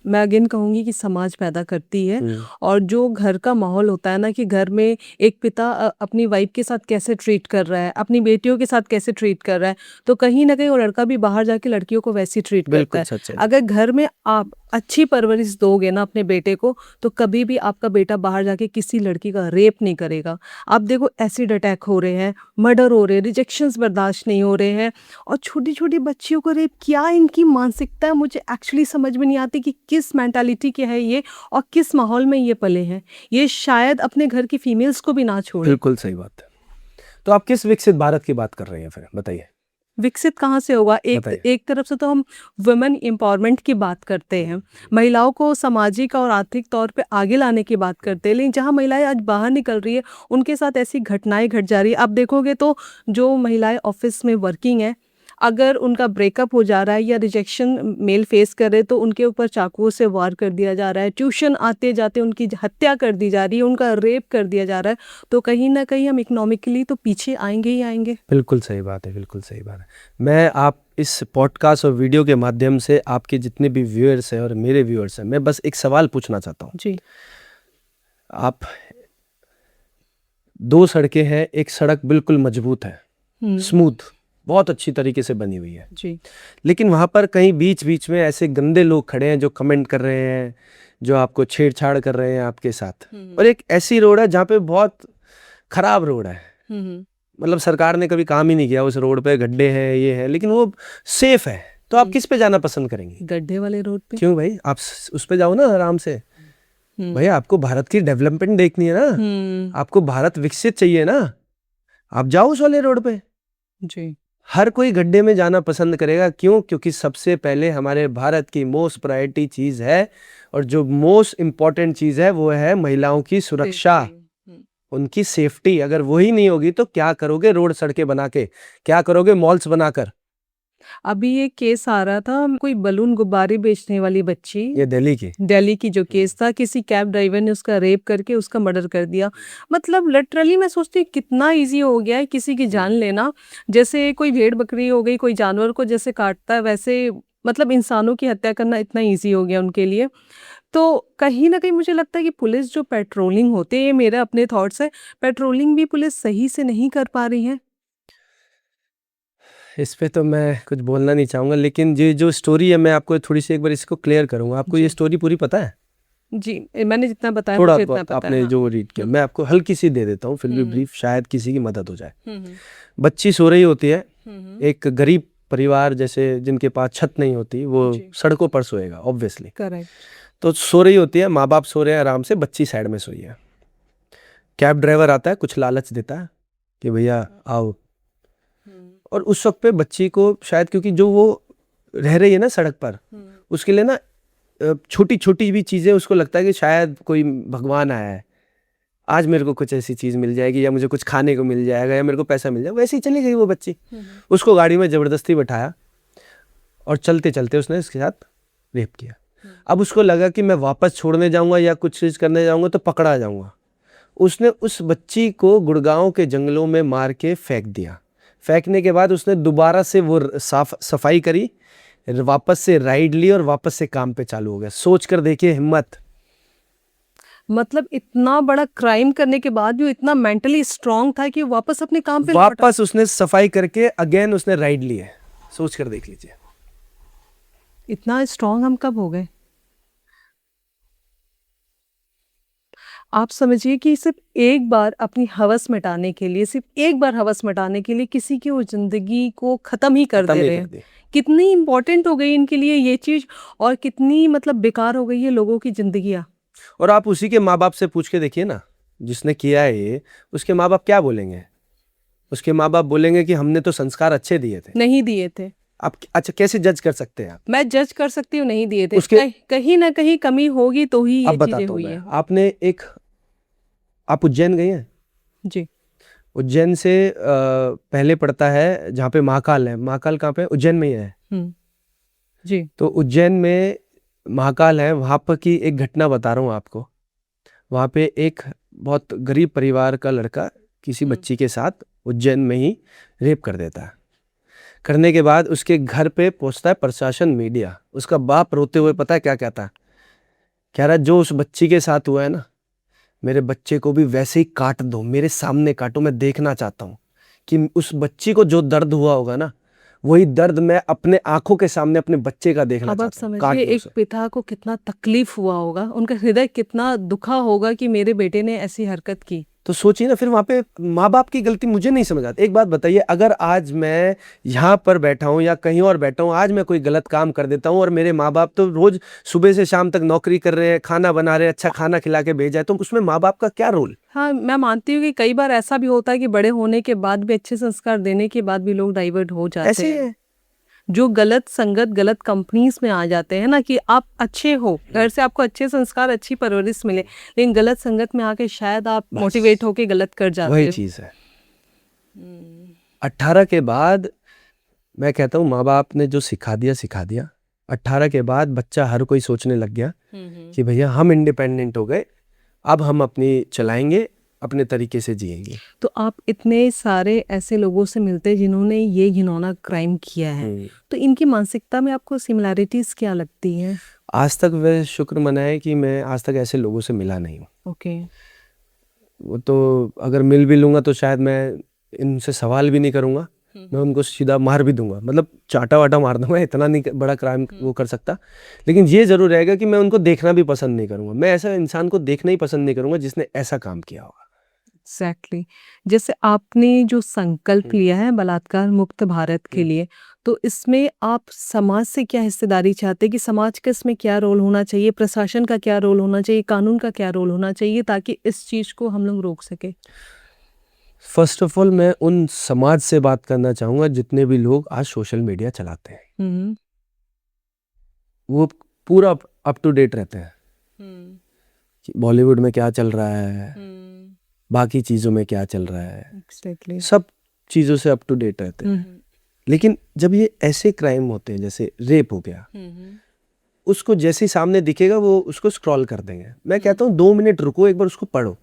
Speaker 1: मैं अगेन कहूँगी कि समाज पैदा करती है। और जो घर का माहौल होता है ना कि घर में एक पिता अपनी वाइफ के साथ कैसे ट्रीट कर रहा है, अपनी बेटियों के साथ कैसे ट्रीट कर रहा है, तो कहीं ना कहीं वो लड़का भी बाहर जाके लड़कियों को वैसी ट्रीट करता
Speaker 2: बिल्कुल
Speaker 1: है।
Speaker 2: सच है।
Speaker 1: अगर घर में आप अच्छी परवरिश दोगे ना अपने बेटे को, तो कभी भी आपका बेटा बाहर जाके किसी लड़की का रेप नहीं करेगा। आप देखो एसिड अटैक हो रहे हैं, मर्डर हो रहे हैं, रिजेक्शंस बर्दाश्त नहीं हो रहे हैं, और छोटी छोटी बच्चियों को रेप, क्या इनकी मानसिकता है मुझे एक्चुअली समझ में नहीं आती कि किस मेंटालिटी के है ये और किस माहौल में ये पले हैं। ये शायद अपने घर की फीमेल्स को भी ना छोड़े।
Speaker 2: बिल्कुल सही बात है। तो आप किस विकसित भारत की बात कर रहे हैं फिर बताइए?
Speaker 1: विकसित कहाँ से होगा?
Speaker 2: बताइए।
Speaker 1: एक तरफ से तो हम वुमेन एम्पावरमेंट की बात करते हैं, महिलाओं को सामाजिक और आर्थिक तौर पे आगे लाने की बात करते हैं, लेकिन जहाँ महिलाएं आज बाहर निकल रही है उनके साथ ऐसी घटनाएं घट जा रही है। आप देखोगे तो जो महिलाएं ऑफिस में वर्किंग है, अगर उनका ब्रेकअप हो जा रहा है या रिजेक्शन मेल फेस कर रहे तो उनके ऊपर चाकुओं से वार कर दिया जा रहा है, ट्यूशन आते जाते उनकी हत्या कर दी जा रही है, उनका रेप कर दिया जा रहा है। तो कहीं ना कहीं हम इकोनॉमिकली तो पीछे आएंगे ही आएंगे।
Speaker 2: बिल्कुल सही बात है, बिल्कुल सही बात है। मैं आप इस पॉडकास्ट और वीडियो के माध्यम से आपके जितने भी व्यूअर्स हैं और मेरे व्यूअर्स हैं, मैं बस एक सवाल पूछना चाहता हूँ।
Speaker 1: जी।
Speaker 2: आप 2 सड़कें हैं, एक सड़क बिल्कुल मजबूत है, स्मूथ, बहुत अच्छी तरीके से बनी हुई है
Speaker 1: जी।
Speaker 2: लेकिन वहाँ पर कहीं बीच बीच में ऐसे गंदे लोग खड़े हैं जो कमेंट कर रहे हैं, जो आपको छेड़छाड़ कर रहे हैं आपके साथ। और एक ऐसी रोड है जहाँ पे बहुत खराब रोड है, मतलब सरकार ने कभी काम ही नहीं किया उस रोड पे, गड्ढे हैं, ये है, लेकिन वो सेफ है। तो आप किस पे जाना पसंद करेंगे?
Speaker 1: गड्ढे वाले रोड पे।
Speaker 2: क्यों भाई? आप उस पे जाओ ना आराम से। भाई आपको भारत की डेवलपमेंट देखनी है ना, आपको भारत विकसित चाहिए ना, आप जाओ उस वाले रोड पे।
Speaker 1: जी।
Speaker 2: हर कोई गड्ढे में जाना पसंद करेगा। क्यों? क्योंकि सबसे पहले हमारे भारत की मोस्ट प्रायोरिटी चीज है, और जो मोस्ट इम्पॉर्टेंट चीज है वो है महिलाओं की सुरक्षा, उनकी सेफ्टी। अगर वही नहीं होगी तो क्या करोगे रोड सड़कें बना के, क्या करोगे मॉल्स बनाकर?
Speaker 1: अभी ये केस आ रहा था, कोई बलून गुब्बारे बेचने वाली बच्ची,
Speaker 2: ये
Speaker 1: दिल्ली की जो केस था, किसी कैब ड्राइवर ने उसका रेप करके उसका मर्डर कर दिया। मतलब लिटरली मैं सोचती हूँ कितना इजी हो गया है किसी की जान लेना। जैसे कोई भेड़ बकरी हो गई, कोई जानवर को जैसे काटता है, वैसे मतलब इंसानों की हत्या करना इतना इजी हो गया उनके लिए। तो कहीं ना कहीं मुझे लगता है कि पुलिस जो पेट्रोलिंग होती है, ये मेरे अपने थॉट्स है, पेट्रोलिंग भी पुलिस सही से नहीं कर पा रही है।
Speaker 2: इस पे तो मैं कुछ बोलना नहीं चाहूँगा, लेकिन ये जो स्टोरी है मैं आपको थोड़ी सी एक बार इसको क्लियर करूँगा। आपको ये स्टोरी पूरी पता है?
Speaker 1: जी, मैंने जितना बताया
Speaker 2: थोड़ा
Speaker 1: मुझे इतना
Speaker 2: बहुत
Speaker 1: पता है।
Speaker 2: आपने
Speaker 1: हाँ।
Speaker 2: जो रीड किया, मैं आपको हल्की सी दे देता हूँ फिर भी ब्रीफ, शायद किसी की मदद हो जाए।
Speaker 1: हम्म।
Speaker 2: बच्ची सो रही होती है, एक गरीब परिवार जैसे जिनके पास छत नहीं होती, वो सड़कों पर सोएगा ऑब्वियसली।
Speaker 1: करेक्ट।
Speaker 2: तो सो रही होती है, माँ बाप सो रहे हैं आराम से, बच्ची साइड में सोई है। कैब ड्राइवर आता है, कुछ लालच देता है कि भैया आओ, और उस वक्त पे बच्ची को शायद, क्योंकि जो वो रह रही है ना सड़क पर, उसके लिए ना छोटी छोटी भी चीज़ें उसको लगता है कि शायद कोई भगवान आया है, आज मेरे को कुछ ऐसी चीज़ मिल जाएगी, या मुझे कुछ खाने को मिल जाएगा, या मेरे को पैसा मिल जाएगा। वैसे ही चली गई वो बच्ची। उसको गाड़ी में ज़बरदस्ती बैठाया और चलते चलते उसने इसके साथ रेप किया। अब उसको लगा कि मैं वापस छोड़ने जाऊँगा या कुछ चीज़ करने जाऊँगा तो पकड़ा जाऊँगा। उसने उस बच्ची को गुड़गांव के जंगलों में मार के फेंक दिया। फेंकने के बाद उसने दोबारा से वो सफाई करी, वापस से राइड ली और वापस से काम पे चालू हो गया। सोच कर देखिए हिम्मत।
Speaker 1: मतलब इतना बड़ा क्राइम करने के बाद भी वो इतना मेंटली स्ट्रांग था कि वो वापस अपने काम पे लौटा।
Speaker 2: वापस उसने सफाई करके अगेन उसने राइड ली है। सोच कर देख लीजिए।
Speaker 1: इतना स्ट्रांग हम कब हो गए? आप समझिए कि सिर्फ एक बार अपनी हवस मिटाने के लिए, सिर्फ एक बार हवस मिटाने के लिए किसी की वो जिंदगी को खत्म ही कर
Speaker 2: खत्म
Speaker 1: दे
Speaker 2: ही
Speaker 1: रहे
Speaker 2: कर
Speaker 1: हैं।
Speaker 2: दी।
Speaker 1: कितनी इंपॉर्टेंट हो गई इनके लिए ये चीज, और कितनी मतलब बेकार हो गई है लोगों की जिंदगियां।
Speaker 2: और आप उसी के माँ बाप से पूछ के देखिए ना, जिसने किया है ये, उसके माँ बाप क्या बोलेंगे? उसके माँ बाप बोलेंगे कि हमने तो संस्कार अच्छे दिए थे।
Speaker 1: नहीं दिए थे।
Speaker 2: आप अच्छा कैसे जज कर सकते हैं आप?
Speaker 1: मैं जज कर सकती हूँ, नहीं दिए थे।
Speaker 2: उसके
Speaker 1: कहीं ना कहीं कमी होगी तो ही
Speaker 2: अब
Speaker 1: ये चीजें
Speaker 2: बताता हूँ
Speaker 1: हुई
Speaker 2: मैं,
Speaker 1: है।
Speaker 2: आपने एक, आप उज्जैन गए हैं?
Speaker 1: जी।
Speaker 2: उज्जैन से पहले पड़ता है जहाँ पे महाकाल है। महाकाल कहाँ पे? उज्जैन में ही है।
Speaker 1: जी।
Speaker 2: तो उज्जैन में महाकाल है, वहाँ पर की एक घटना बता रहा हूँ आपको। वहाँ पे एक बहुत गरीब परिवार का लड़का किसी बच्ची के साथ उज्जैन में ही रेप कर देता है। करने के बाद उसके घर पे पहुंचता है प्रशासन, मीडिया। उसका बाप रोते हुए पता है क्या कहता है? कह रहा है जो उस बच्ची के साथ हुआ है ना, मेरे बच्चे को भी वैसे ही काट दो, मेरे सामने काटो, मैं देखना चाहता हूँ कि उस बच्ची को जो दर्द हुआ होगा ना, वही दर्द मैं अपने आंखों के सामने अपने बच्चे का देखना
Speaker 1: अब आप
Speaker 2: चाहता हूँ।
Speaker 1: समझिए
Speaker 2: काट दो
Speaker 1: एक
Speaker 2: उसे।
Speaker 1: पिता को कितना तकलीफ हुआ होगा, उनका हृदय कितना दुखा होगा कि मेरे बेटे ने ऐसी हरकत की।
Speaker 2: तो सोचिए ना, फिर वहां पे माँ बाप की गलती मुझे नहीं समझ आती। एक बात बताइए, अगर आज मैं यहाँ पर बैठा हूँ या कहीं और बैठा हूँ, आज मैं कोई गलत काम कर देता हूँ और मेरे माँ बाप तो रोज सुबह से शाम तक नौकरी कर रहे हैं, खाना बना रहे हैं, अच्छा खाना खिला के भेजा है, तो उसमें माँ बाप का क्या रोल?
Speaker 1: हाँ, मैं मानती हूँ कि कई बार ऐसा भी होता है कि बड़े होने के बाद भी, अच्छे संस्कार देने के बाद भी लोग डाइवर्ट हो जाते
Speaker 2: ऐसे ही
Speaker 1: हैं।
Speaker 2: है।
Speaker 1: जो गलत संगत, गलत कंपनीज में आ जाते हैं ना, कि आप अच्छे हो, घर से आपको अच्छे संस्कार, अच्छी परवरिश मिले, लेकिन गलत संगत में आके शायद आप
Speaker 2: बस
Speaker 1: मोटिवेट होके गलत कर जाते
Speaker 2: वही
Speaker 1: हो।
Speaker 2: चीज है। 18 के बाद मैं कहता हूँ माँ बाप ने जो सिखा दिया सिखा दिया। 18 के बाद बच्चा हर कोई सोचने लग गया कि भैया हम इंडिपेंडेंट हो गए, अब हम अपनी चलाएंगे, अपने तरीके से जिएंगे।
Speaker 1: तो आप इतने सारे ऐसे लोगों से मिलते हैं जिन्होंने ये घिनौना क्राइम किया है, तो इनकी मानसिकता में आपको सिमिलैरिटीज क्या लगती हैं?
Speaker 2: आज तक वह शुक्र मनाए कि मैं आज तक ऐसे लोगों से मिला नहीं हूँ।
Speaker 1: ओके।
Speaker 2: वो तो अगर मिल भी लूंगा तो शायद मैं इनसे सवाल भी नहीं करूंगा, मैं उनको सीधा मार भी दूंगा, मतलब चाटा वाटा मार दूंगा, इतना नहीं बड़ा क्राइम वो कर सकता। लेकिन ये जरूर रहेगा कि मैं उनको देखना भी पसंद नहीं करूंगा। मैं ऐसा इंसान को देखना ही पसंद नहीं करूंगा जिसने ऐसा काम किया होगा।
Speaker 1: एग्जैक्टली। जैसे आपने जो संकल्प लिया है बलात्कार मुक्त भारत के लिए, तो इसमें आप समाज से क्या हिस्सेदारी चाहते हैं कि समाज का इसमें क्या रोल होना चाहिए, प्रशासन का क्या रोल होना चाहिए, कानून का क्या रोल होना चाहिए, ताकि इस चीज को हम लोग रोक सके?
Speaker 2: फर्स्ट ऑफ ऑल मैं उन समाज से बात करना चाहूंगा जितने भी लोग आज सोशल मीडिया चलाते हैं,
Speaker 1: हम्म।
Speaker 2: वो पूरा अप टू डेट रहते हैं कि बॉलीवुड में क्या चल रहा है, बाकी चीज़ों में क्या चल रहा है,
Speaker 1: एग्जैक्टली।
Speaker 2: सब चीज़ों से अप टू डेट रहते हैं। लेकिन जब ये ऐसे क्राइम होते हैं, जैसे रेप हो गया, उसको जैसे ही सामने दिखेगा वो उसको स्क्रॉल कर देंगे। मैं कहता हूँ 2 मिनट रुको, एक बार उसको पढ़ो।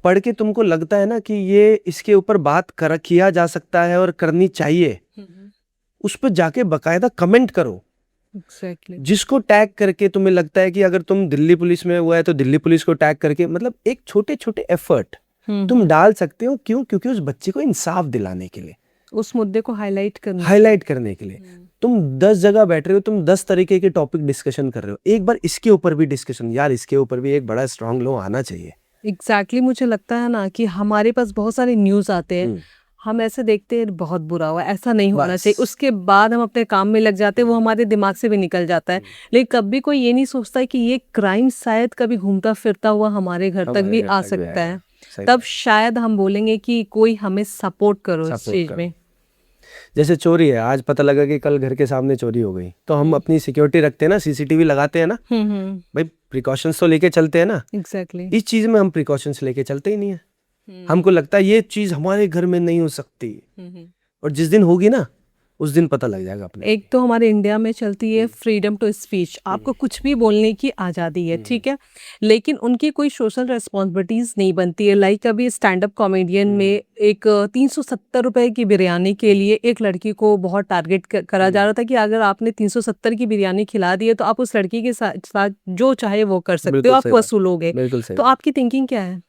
Speaker 2: पढ़ के तुमको लगता है ना कि ये इसके ऊपर बात किया जा सकता है और करनी चाहिए, उस पर जाके बकायदा कमेंट करो।
Speaker 1: एग्जैक्टली।
Speaker 2: जिसको टैग करके तुम्हें लगता है कि अगर तुम दिल्ली पुलिस में हुआ है तो दिल्ली पुलिस को टैग करके, मतलब एक छोटे छोटे एफर्ट तुम डाल सकते हो। क्यों? क्योंकि उस बच्चे को इंसाफ दिलाने के लिए,
Speaker 1: उस मुद्दे को हाईलाइट
Speaker 2: करने के लिए। तुम 10 जगह बैठ रहे हो, तुम 10 तरीके के टॉपिक डिस्कशन कर रहे हो, एक बार इसके ऊपर भी डिस्कशन, यार इसके ऊपर भी एक बड़ा स्ट्रांग लॉ आना चाहिए।
Speaker 1: एग्जैक्टली। मुझे लगता है ना कि हमारे पास बहुत सारे न्यूज़ आते हैं, हम ऐसे देखते हैं बहुत बुरा हुआ, ऐसा नहीं होना
Speaker 2: बस।
Speaker 1: चाहिए, उसके बाद हम अपने काम में लग जाते हैं, वो हमारे दिमाग से भी निकल जाता है। लेकिन कभी कोई ये नहीं सोचता है कि ये क्राइम शायद कभी घूमता फिरता हुआ हमारे घर तक भी आ सकता है। तब शायद हम बोलेंगे कि कोई हमें सपोर्ट करो इस चीज में।
Speaker 2: जैसे चोरी है, आज पता लगा कि कल घर के सामने चोरी हो गई, तो हम अपनी सिक्योरिटी रखते हैं ना, सीसीटीवी लगाते हैं ना, भाई प्रिकॉशंस तो लेके चलते हैं ना।
Speaker 1: एग्जैक्टली।
Speaker 2: इस चीज में हम प्रिकॉशंस लेके चलते ही नहीं है। हमको लगता है ये चीज हमारे घर में नहीं हो सकती, और जिस दिन होगी ना उस दिन पता लग जाएगा अपने।
Speaker 1: एक तो हमारे इंडिया में चलती है फ्रीडम टू स्पीच, आपको कुछ भी बोलने की आज़ादी है, ठीक है, लेकिन उनकी कोई सोशल रेस्पॉन्सिबिलिटीज नहीं बनती है। लाइक अभी स्टैंड अप कॉमेडियन में एक 370 रुपए की बिरयानी के लिए एक लड़की को बहुत टारगेट करा जा रहा था कि अगर आपने 370 की बिरयानी खिला दी है तो आप उस लड़की के साथ जो चाहे वो कर सकते हो,
Speaker 2: बिल्कुल
Speaker 1: आप
Speaker 2: सही बात,
Speaker 1: वसूलोगे।
Speaker 2: बिल्कुल सही
Speaker 1: तो
Speaker 2: बात।
Speaker 1: आपकी थिंकिंग क्या है?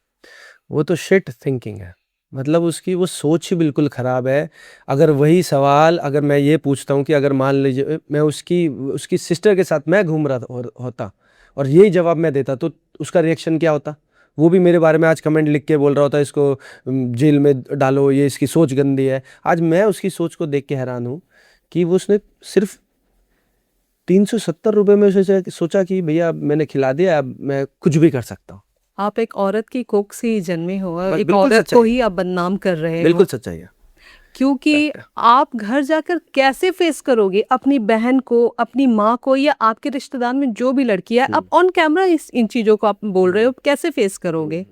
Speaker 2: वो तो शिट थिंकिंग है, मतलब उसकी वो सोच ही बिल्कुल ख़राब है। अगर वही सवाल अगर मैं ये पूछता हूँ कि अगर मान लीजिए मैं उसकी उसकी सिस्टर के साथ मैं घूम रहा होता और यही जवाब मैं देता तो उसका रिएक्शन क्या होता? वो भी मेरे बारे में आज कमेंट लिख के बोल रहा होता इसको जेल में डालो, ये इसकी सोच गंदी है। आज मैं उसकी सोच को देख के हैरान हूँ कि वो उसने सिर्फ 370 रुपये में सोचा कि भैया मैंने खिला दिया, अब मैं कुछ भी कर सकता हूँ।
Speaker 1: आप एक औरत की कोख से ही जन्मे हो और एक
Speaker 2: बिल्कुल
Speaker 1: औरत को
Speaker 2: सच्चाई,
Speaker 1: ही आप बदनाम कर रहे हो,
Speaker 2: बिल्कुल सच्चाई है।
Speaker 1: क्योंकि
Speaker 2: फैक्ट है।
Speaker 1: आप घर जाकर कैसे फेस करोगे अपनी बहन को, अपनी माँ को, या आपके रिश्तेदार में जो भी लड़की है, आप ऑन कैमरा इन चीज़ों को आप बोल रहे हो, कैसे फेस करोगे?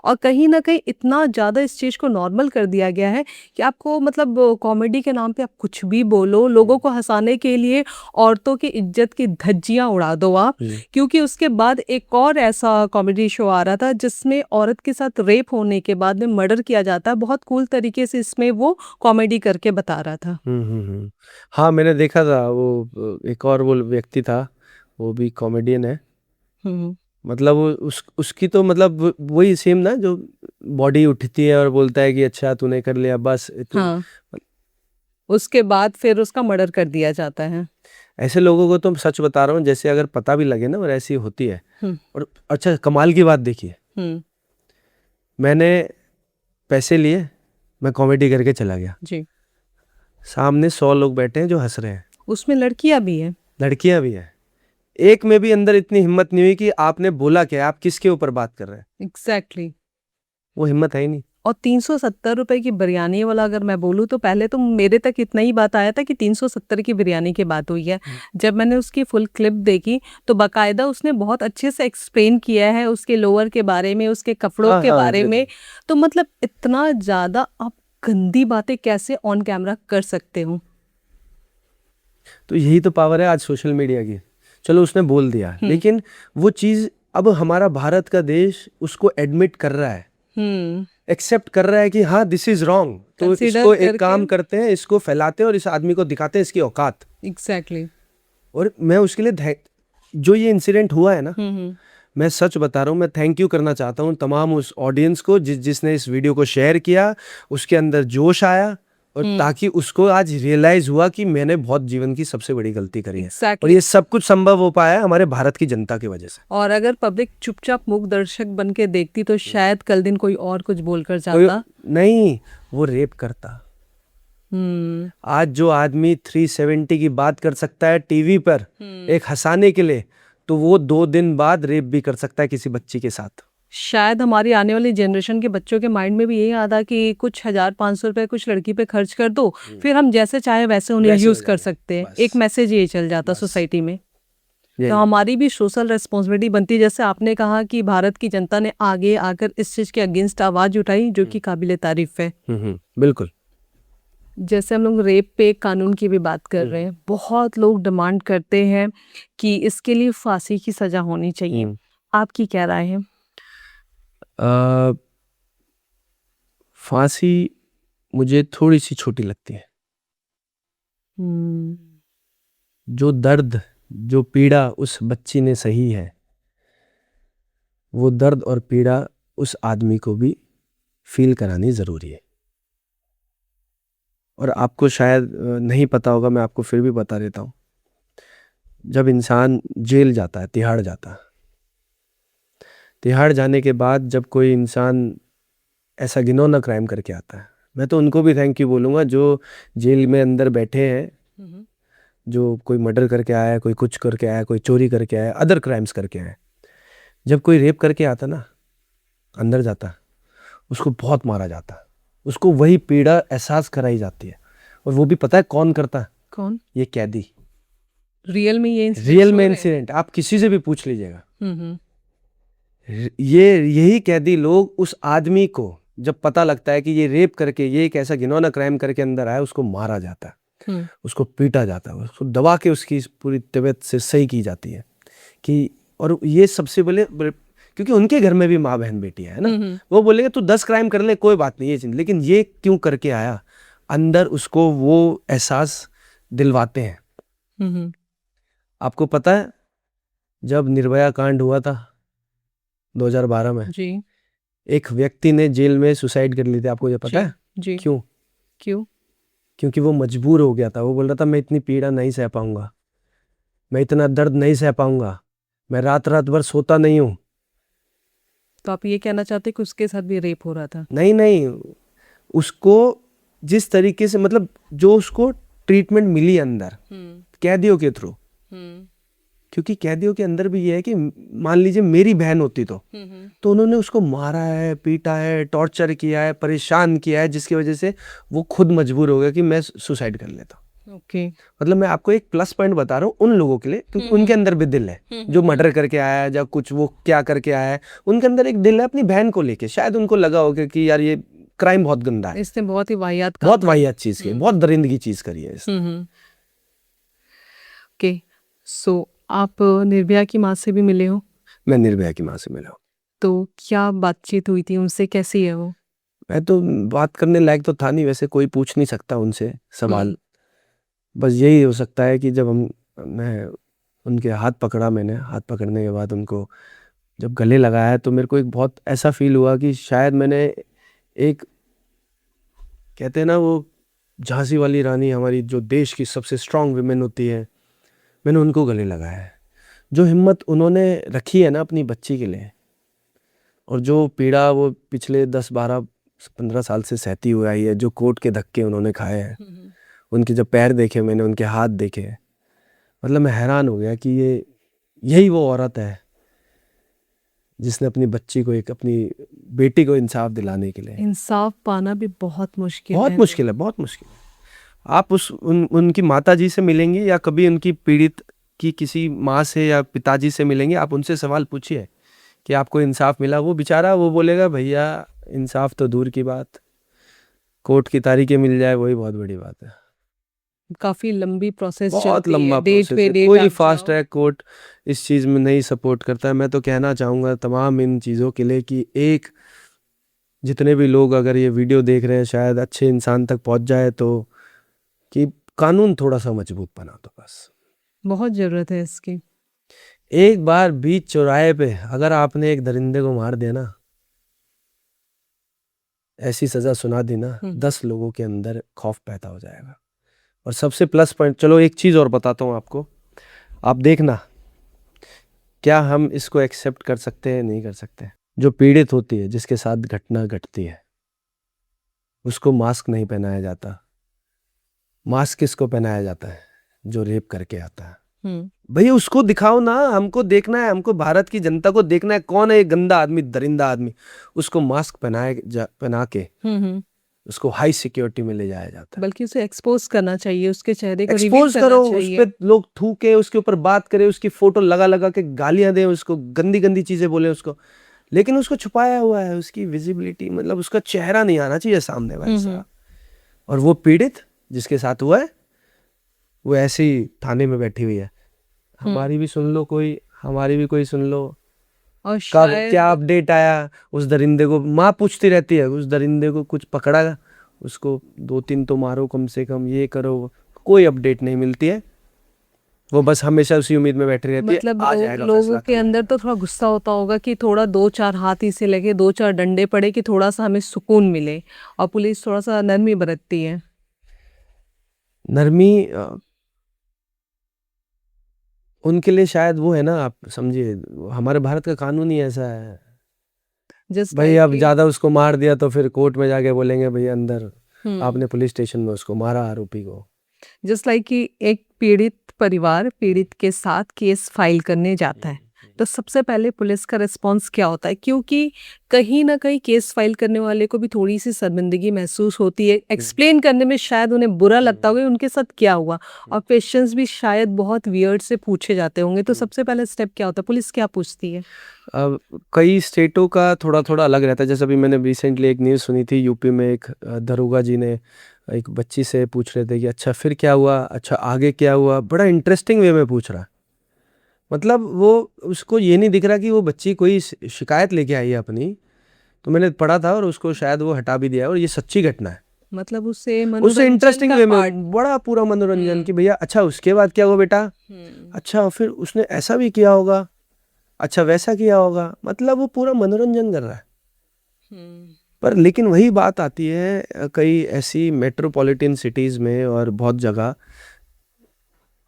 Speaker 1: और कहीं ना कहीं इतना ज़्यादा इस चीज़ को नॉर्मल कर दिया गया है कि आपको मतलब कॉमेडी के नाम पे आप कुछ भी बोलो, लोगों को हंसाने के लिए औरतों की इज्जत की धज्जियां उड़ा दो आप। क्योंकि उसके बाद एक और ऐसा कॉमेडी शो आ रहा था जिसमें औरत के साथ रेप होने के बाद में मर्डर किया जाता है, बहुत कूल तरीके से इसमें वो कॉमेडी करके बता रहा था।
Speaker 2: हाँ, मैंने देखा था वो एक और वो व्यक्ति था, वो भी कॉमेडियन है।
Speaker 1: हम्म।
Speaker 2: मतलब वो उसकी तो मतलब वही सेम ना, जो बॉडी उठती है और बोलता है कि अच्छा तूने कर लिया बस
Speaker 1: हाँ, उसके बाद फिर उसका मर्डर कर दिया जाता है।
Speaker 2: ऐसे लोगों को तो सच बता रहा हूँ, जैसे अगर पता भी लगे ना और ऐसी होती है।
Speaker 1: हम्म।
Speaker 2: और अच्छा कमाल की बात देखिए,
Speaker 1: हम्म।
Speaker 2: मैंने पैसे लिए, मैं कॉमेडी करके चला गया,
Speaker 1: जी।
Speaker 2: सामने 100 लोग बैठे हैं जो हंस रहे हैं,
Speaker 1: उसमें लड़कियां भी हैं।
Speaker 2: लड़कियां भी हैं। एक में भी अंदर इतनी हिम्मत नहीं हुई कि आपने बोला क्या, आप किसके ऊपर बात कर रहे हैं,
Speaker 1: एग्जैक्टली।
Speaker 2: वो हिम्मत है ही नहीं।
Speaker 1: और 370 रुपए की बिरयानी वाला अगर मैं बोलूँ तो पहले तो मेरे तक इतना ही बात आया था कि 370 की बिरयानी की बात हुई है। जब मैंने उसकी फुल क्लिप देखी तो बाकायदा उसने बहुत अच्छे से एक्सप्लेन किया है उसके लोअर के बारे में, उसके कपड़ों
Speaker 2: हाँ
Speaker 1: के
Speaker 2: हाँ
Speaker 1: बारे में। तो मतलब इतना ज़्यादा आप गंदी बातें कैसे ऑन कैमरा कर सकते हो?
Speaker 2: तो यही तो पावर है आज सोशल मीडिया की। चलो उसने बोल दिया, लेकिन वो चीज़ अब हमारा भारत का देश उसको एडमिट कर रहा है, एक्सेप्ट कर रहा है कि हाँ दिस इज रॉन्ग, तो
Speaker 1: Consider
Speaker 2: इसको एक
Speaker 1: करके।
Speaker 2: काम करते हैं, इसको फैलाते हैं और इस आदमी को दिखाते हैं इसकी औकात।
Speaker 1: एग्जैक्टली।
Speaker 2: और मैं उसके लिए जो ये इंसिडेंट हुआ है ना, मैं सच बता रहा हूँ, मैं थैंक यू करना चाहता हूँ तमाम उस ऑडियंस को जिसने इस वीडियो को शेयर किया, उसके अंदर जोश आया और ताकि उसको आज रियलाइज हुआ कि मैंने बहुत जीवन की सबसे बड़ी गलती करी है।
Speaker 1: Exactly.
Speaker 2: और ये सब कुछ संभव हो पाया है हमारे भारत की जनता की वजह से।
Speaker 1: और अगर पब्लिक चुपचाप मूक दर्शक बन के देखती तो शायद कल दिन कोई और कुछ बोलकर
Speaker 2: कोई
Speaker 1: जाता।
Speaker 2: नहीं, वो रेप करता। आज जो आदमी 370 की बात कर सकता है टीवी पर एक हंसाने के लिए, तो वो 2 दिन बाद रेप भी कर सकता है किसी बच्ची के साथ।
Speaker 1: शायद हमारी आने वाली जनरेशन के बच्चों के माइंड में भी यही आता कि कुछ 1,000-500 रुपए कुछ लड़की पे खर्च कर दो, फिर हम जैसे चाहे वैसे उन्हें
Speaker 2: वैसे हो
Speaker 1: यूज कर
Speaker 2: जाएंगे,
Speaker 1: सकते हैं।
Speaker 2: बस।
Speaker 1: एक मैसेज ये चल जाता सोसाइटी में।
Speaker 2: यही।
Speaker 1: तो हमारी भी सोशल रेस्पॉन्सिबिलिटी बनती है, जैसे आपने कहा कि भारत की जनता ने आगे आकर इस चीज के अगेंस्ट आवाज उठाई, जो कि काबिले तारीफ है।
Speaker 2: बिल्कुल।
Speaker 1: जैसे हम लोग रेप पे कानून की भी बात कर रहे हैं, बहुत लोग डिमांड करते हैं कि इसके लिए फांसी की सजा होनी चाहिए। आपकी क्या राय है?
Speaker 2: फांसी मुझे थोड़ी सी छोटी लगती है। जो दर्द, जो पीड़ा उस बच्ची ने सही है, वो दर्द और पीड़ा उस आदमी को भी फील करानी ज़रूरी है। और आपको शायद नहीं पता होगा, मैं आपको फिर भी बता देता हूँ। जब इंसान जेल जाता है, तिहाड़ जाता है, तिहाड़ जाने के बाद जब कोई इंसान ऐसा घिनौना क्राइम करके आता है, मैं तो उनको भी थैंक यू बोलूँगा जो जेल में अंदर बैठे हैं, जो कोई मर्डर करके आया है, कोई कुछ करके आया है, कोई चोरी करके आया है, अदर क्राइम्स करके आया है। जब कोई रेप करके आता ना, अंदर जाता, उसको बहुत मारा जाता है, उसको वही पीड़ा एहसास कराई जाती है। और वो भी पता है कौन करता है?
Speaker 1: कौन?
Speaker 2: ये कैदी।
Speaker 1: रियल में ये
Speaker 2: रियल में इंसिडेंट आप किसी से भी पूछ लीजिएगा। यही कैदी लोग उस आदमी को जब पता लगता है कि ये रेप करके, ये एक ऐसा घिनौना क्राइम करके अंदर आया, उसको मारा जाता है। उसको पीटा जाता है, उसको दबा के उसकी पूरी तबीयत से सही की जाती है कि, और ये सबसे क्योंकि उनके घर में भी माँ बहन बेटी है ना, वो बोलेंगे तू 10 क्राइम कर ले कोई बात नहीं ये चीज, लेकिन ये क्यों करके आया, अंदर उसको वो एहसास दिलवाते हैं। आपको पता है जब निर्भया कांड हुआ था 2012 में
Speaker 1: जी
Speaker 2: एक व्यक्ति ने जेल में सुसाइड कर ली थी, आपको ये पता है?
Speaker 1: जी
Speaker 2: क्यों? क्योंकि वो मजबूर हो गया था, वो बोल रहा था मैं इतनी पीड़ा नहीं सह पाऊंगा, मैं इतना दर्द नहीं सह पाऊंगा, मैं रात रात भर सोता नहीं हूँ।
Speaker 1: तो आप ये कहना चाहते कि उसके साथ भी रेप हो रहा था?
Speaker 2: नहीं, उसको जिस तरीके से, मतलब जो उसको ट्रीटमेंट मिली अंदर कैदियों के थ्रू, क्योंकि कैदियों के अंदर भी ये है कि मान लीजिए मेरी बहन होती तो उन्होंने उसको मारा है, पीटा है, टॉर्चर किया है, परेशान किया है, जिसकी वजह से वो खुद मजबूर हो गया कि मैं सुसाइड कर लेता हूँ।
Speaker 1: ओके।
Speaker 2: मतलब मैं आपको एक प्लस पॉइंट बता रहा हूँ उन लोगों के लिए, क्योंकि उनके अंदर भी दिल है, जो मर्डर करके आया है या कुछ वो क्या करके आया है, उनके अंदर एक दिल है अपनी बहन को लेके। शायद उनको लगा होगा कि यार ये क्राइम बहुत गंदा है,
Speaker 1: इसने बहुत ही वाहियात
Speaker 2: चीज की, बहुत दरिंदगी चीज करी है इसने।
Speaker 1: ओके, सो आप निर्भया की माँ से भी मिले हो?
Speaker 2: मैं निर्भया की माँ से मिला हूँ।
Speaker 1: तो क्या बातचीत हुई थी उनसे, कैसी है वो?
Speaker 2: मैं तो बात करने लायक तो था नहीं, वैसे कोई पूछ नहीं सकता उनसे सवाल, बस यही हो सकता है कि जब मैं उनके हाथ पकड़ा, मैंने हाथ पकड़ने के बाद उनको जब गले लगाया तो मेरे को एक बहुत ऐसा फील हुआ कि शायद मैंने एक, कहते हैं ना वो झांसी वाली रानी, हमारी जो देश की सबसे स्ट्रांग विमेन होती है, मैंने उनको गले लगाया है। जो हिम्मत उन्होंने रखी है ना अपनी बच्ची के लिए, और जो पीड़ा वो पिछले 10-12-15 साल से सहती हुई आई है, जो कोर्ट के धक्के उन्होंने खाए हैं, उनके जब पैर देखे मैंने, उनके हाथ देखे, मतलब मैं हैरान हो गया कि यही वो औरत है जिसने अपनी बच्ची को, एक अपनी बेटी को इंसाफ दिलाने के लिए।
Speaker 1: इंसाफ पाना भी बहुत मुश्किल
Speaker 2: बहुत
Speaker 1: है।
Speaker 2: मुश्किल है, बहुत मुश्किल है। आप उनकी माता जी से मिलेंगे या कभी उनकी पीड़ित की किसी माँ से या पिताजी से मिलेंगे, आप उनसे सवाल पूछिए कि आपको इंसाफ मिला, वो बेचारा वो बोलेगा भैया इंसाफ तो दूर की बात, कोर्ट की तारीखें मिल जाए वही बहुत बड़ी बात है।
Speaker 1: काफी लंबी प्रोसेस
Speaker 2: बहुत
Speaker 1: चलती
Speaker 2: लंबा
Speaker 1: है, डेट
Speaker 2: प्रोसेस
Speaker 1: पे
Speaker 2: है,
Speaker 1: डेट
Speaker 2: कोई
Speaker 1: आप
Speaker 2: फास्ट
Speaker 1: जाओ।
Speaker 2: ट्रैक कोर्ट इस चीज़ में नहीं सपोर्ट करता है। मैं तो कहना चाहूँगा तमाम इन चीज़ों के लिए कि एक, जितने भी लोग अगर ये वीडियो देख रहे हैं शायद अच्छे इंसान तक पहुँच जाए, तो कि कानून थोड़ा सा मजबूत बना दो बस।
Speaker 1: बहुत जरूरत है इसकी।
Speaker 2: एक बार बीच चौराहे पे अगर आपने एक दरिंदे को मार दिया ना, ऐसी सजा सुना दी ना, 10 लोगों के अंदर खौफ पैदा हो जाएगा। और सबसे प्लस पॉइंट, चलो एक चीज़ और बताता हूँ आपको, आप देखना क्या हम इसको एक्सेप्ट कर सकते हैं नहीं कर सकते। जो पीड़ित होती है, जिसके साथ घटना घटती है, उसको मास्क नहीं पहनाया जाता। मास्क किसको पहनाया जाता है? जो रेप करके आता है। भैया उसको दिखाओ ना, हमको देखना है, हमको भारत की जनता को देखना है कौन है ये गंदा आदमी, दरिंदा आदमी। उसको मास्क पहना के उसको हाई सिक्योरिटी में ले जाया जाता है।
Speaker 1: बल्कि उसे एक्सपोज करना चाहिए, उसके चेहरे को
Speaker 2: एक्सपोज करो, उस पे लोग थूके, उसके ऊपर बात करें, उसकी फोटो लगा के गालियां दें, उसको गंदी गंदी चीजें बोले उसको, लेकिन उसको छुपाया हुआ है, उसकी विजिबिलिटी, मतलब उसका चेहरा नहीं आना चाहिए सामने भाई साहब। और वो पीड़ित जिसके साथ हुआ है वो ऐसे ही थाने में बैठी हुई है। हमारी भी सुन लो कोई, हमारी भी कोई सुन लो।
Speaker 1: और
Speaker 2: कब क्या अपडेट आया? उस दरिंदे को माँ पूछती रहती है, उस दरिंदे को कुछ पकड़ा, उसको 2-3 तो मारो कम से कम, ये करो, कोई अपडेट नहीं मिलती है। वो बस हमेशा उसी उम्मीद में बैठी रहती
Speaker 1: मतलब
Speaker 2: है, आ जाएगा
Speaker 1: लोगों के अंदर तो थोड़ा गुस्सा होता होगा कि थोड़ा 2-4 हाथ इसे लगे, 2-4 डंडे पड़े कि थोड़ा सा हमें सुकून मिले, और पुलिस थोड़ा सा नरमी बरतती है।
Speaker 2: नरमी उनके लिए शायद वो है ना, आप समझिए हमारे भारत का कानून ही ऐसा है। भाई अब ज्यादा उसको मार दिया तो फिर कोर्ट में जाके बोलेंगे भैया अंदर आपने पुलिस स्टेशन में उसको मारा, आरोपी को।
Speaker 1: जस्ट लाइक कि एक पीड़ित परिवार पीड़ित के साथ केस फाइल करने जाता है, तो सबसे पहले पुलिस का रिस्पांस क्या होता है? क्योंकि कहीं ना कहीं केस फाइल करने वाले को भी थोड़ी सी शर्मिंदगी महसूस होती है, एक्सप्लेन करने में शायद उन्हें बुरा लगता होगा उनके साथ क्या हुआ, और क्वेश्चंस भी शायद बहुत वियर्ड से पूछे जाते होंगे। तो सबसे पहले स्टेप क्या होता है, पुलिस क्या पूछती है?
Speaker 2: अब कई स्टेटों का थोड़ा थोड़ा अलग रहता है। जैसे अभी मैंने रिसेंटली एक न्यूज़ सुनी थी, यूपी में एक दरोगा जी ने एक बच्ची से पूछ रहे थे कि अच्छा फिर क्या हुआ, अच्छा आगे क्या हुआ, बड़ा इंटरेस्टिंग वे में पूछ रहा। मतलब वो उसको ये नहीं दिख रहा कि वो बच्ची कोई शिकायत लेके आई है अपनी, तो मैंने पढ़ा था और उसको शायद वो हटा भी दिया, और ये सच्ची घटना है।
Speaker 1: मतलब उससे
Speaker 2: उससे
Speaker 1: मनोरंजन
Speaker 2: इंटरेस्टिंग
Speaker 1: का
Speaker 2: वे
Speaker 1: पार्ट।
Speaker 2: में बड़ा पूरा मनोरंजन कि भैया अच्छा उसके बाद क्या हुआ बेटा, अच्छा फिर उसने ऐसा भी किया होगा, अच्छा वैसा किया होगा, मतलब वो पूरा मनोरंजन कर रहा है। पर लेकिन वही बात आती है कई ऐसी मेट्रोपॉलिटन सिटीज में और बहुत जगह